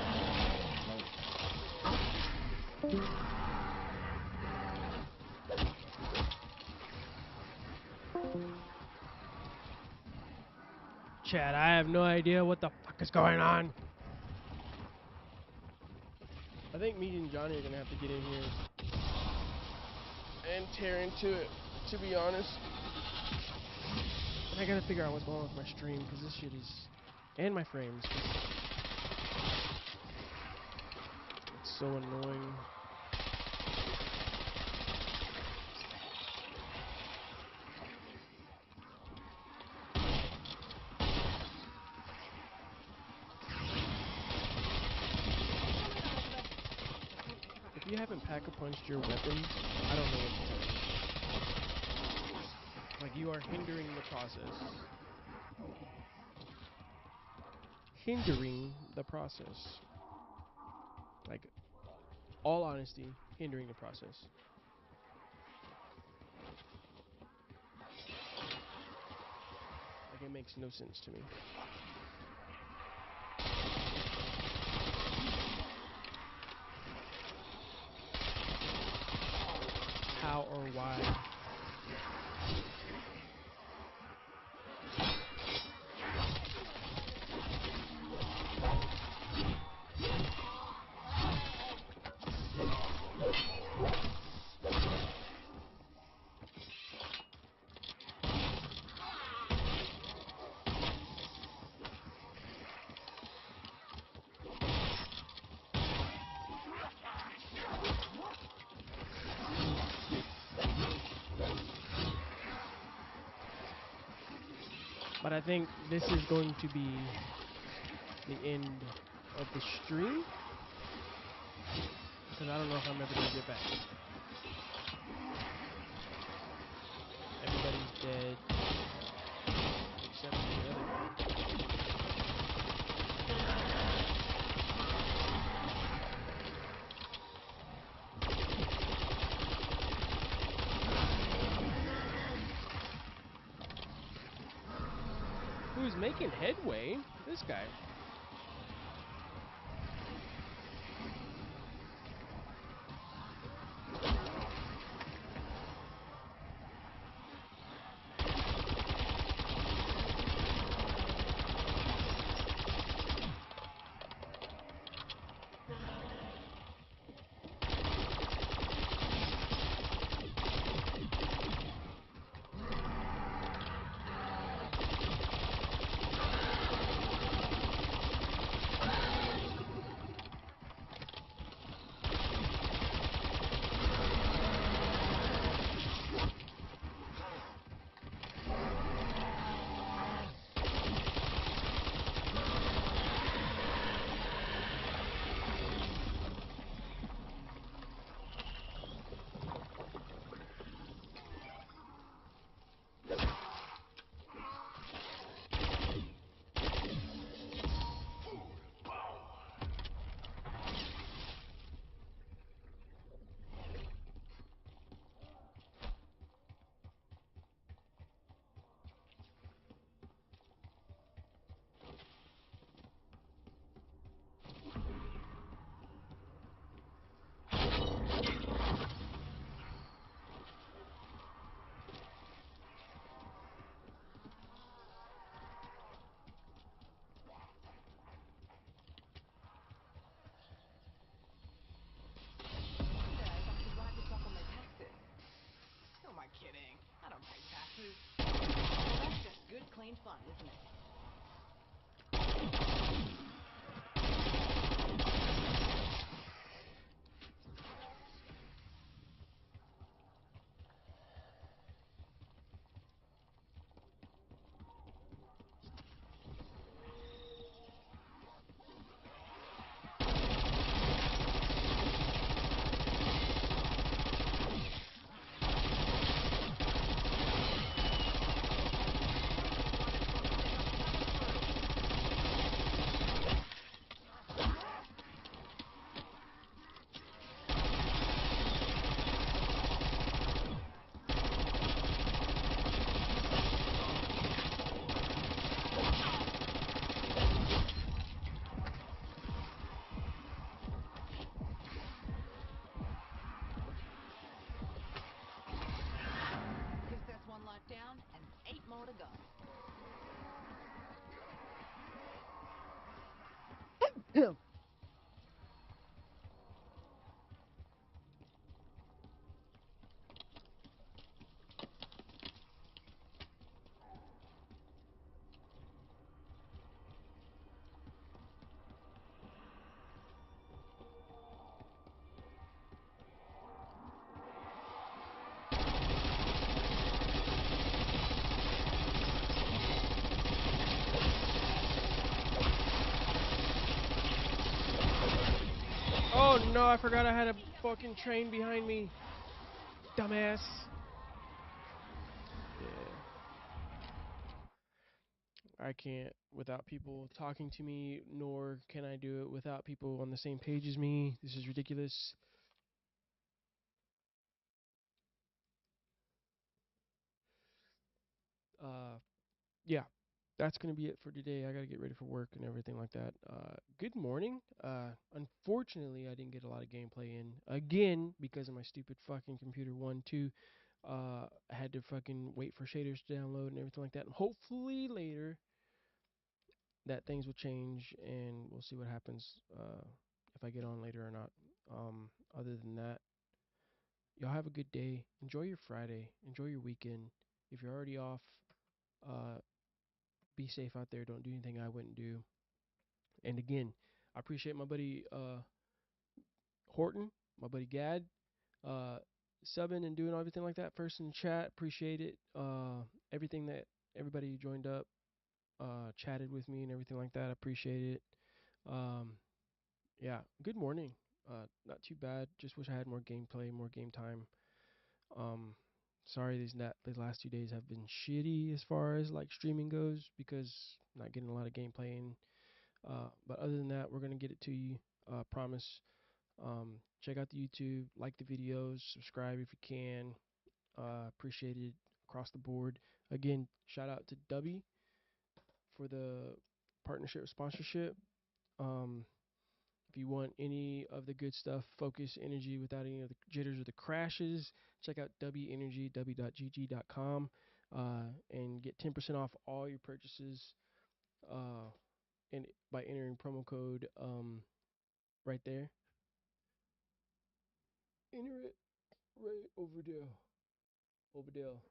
Chad, I have no idea what the fuck is going on. I think me and Johnny are gonna have to get in here and tear into it, to be honest. And I gotta figure out what's going on with my stream, because this shit is... And my frames. It's so annoying. If you haven't pack-a-punched your weapons, I don't know what to tell you. Like, you are hindering the process. Hindering the process. Like, all honesty, hindering the process. Like, it makes no sense to me. How or why? But I think this is going to be the end of the stream, because I don't know if I'm ever going to get back. Everybody's dead, except for the other guy. Who's making headway? This guy. Yes, I should write this up on my taxes. Who am I kidding? I don't pay taxes. Well, that's just good, clean fun, isn't it? Oh no, I forgot I had a fucking train behind me. Dumbass. Yeah. I can't without people talking to me, nor can I do it without people on the same page as me. This is ridiculous. Uh, yeah, that's gonna be it for today. I gotta get ready for work and everything like that. Good morning. Unfortunately, I didn't get a lot of gameplay in again because of my stupid fucking computer. One, two. I had to fucking wait for shaders to download and everything like that. And hopefully later that things will change and we'll see what happens. If I get on later or not. Other than that, y'all have a good day. Enjoy your Friday. Enjoy your weekend. If you're already off, uh, be safe out there. Don't do anything I wouldn't do. And again, I appreciate my buddy Horton, my buddy Gad, uh, subbing and doing everything like that. First in the chat, appreciate it. Everything that everybody joined up, chatted with me and everything like that. I appreciate it. Um, yeah, good morning. Not too bad. Just wish I had more gameplay, more game time. Um, sorry these last 2 days have been shitty as far as like streaming goes because not getting a lot of gameplay in. But other than that, we're gonna get it to you. Promise. Check out the YouTube, like the videos, subscribe if you can. Appreciate it across the board. Again, shout out to Dubby for the partnership sponsorship. Um, if you want any of the good stuff, focus, energy without any of the jitters or the crashes, check out W Energy, w.gg.com, and get 10% off all your purchases and by entering promo code right there. Enter it right over there. Over there.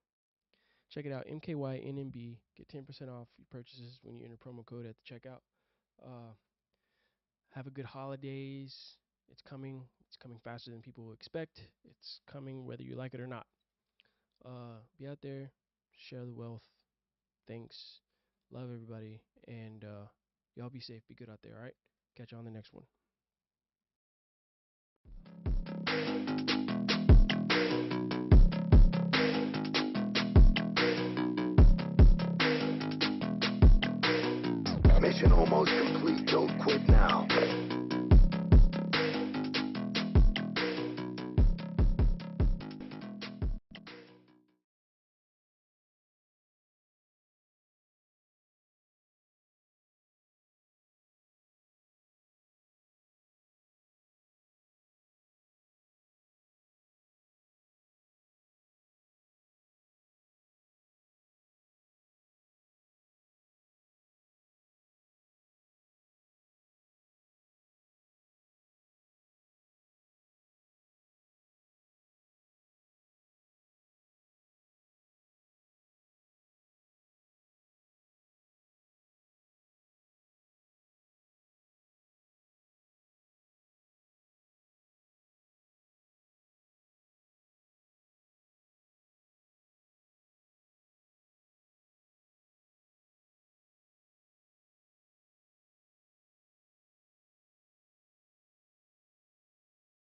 Check it out, MKYNMB. Get 10% off your purchases when you enter promo code at the checkout. Uh, have a good holidays. It's coming. It's coming faster than people will expect. It's coming whether you like it or not. Be out there, share the wealth. Thanks. Love everybody. And y'all be safe. Be good out there, all right? Catch you on the next one. Mission almost complete. Don't quit now.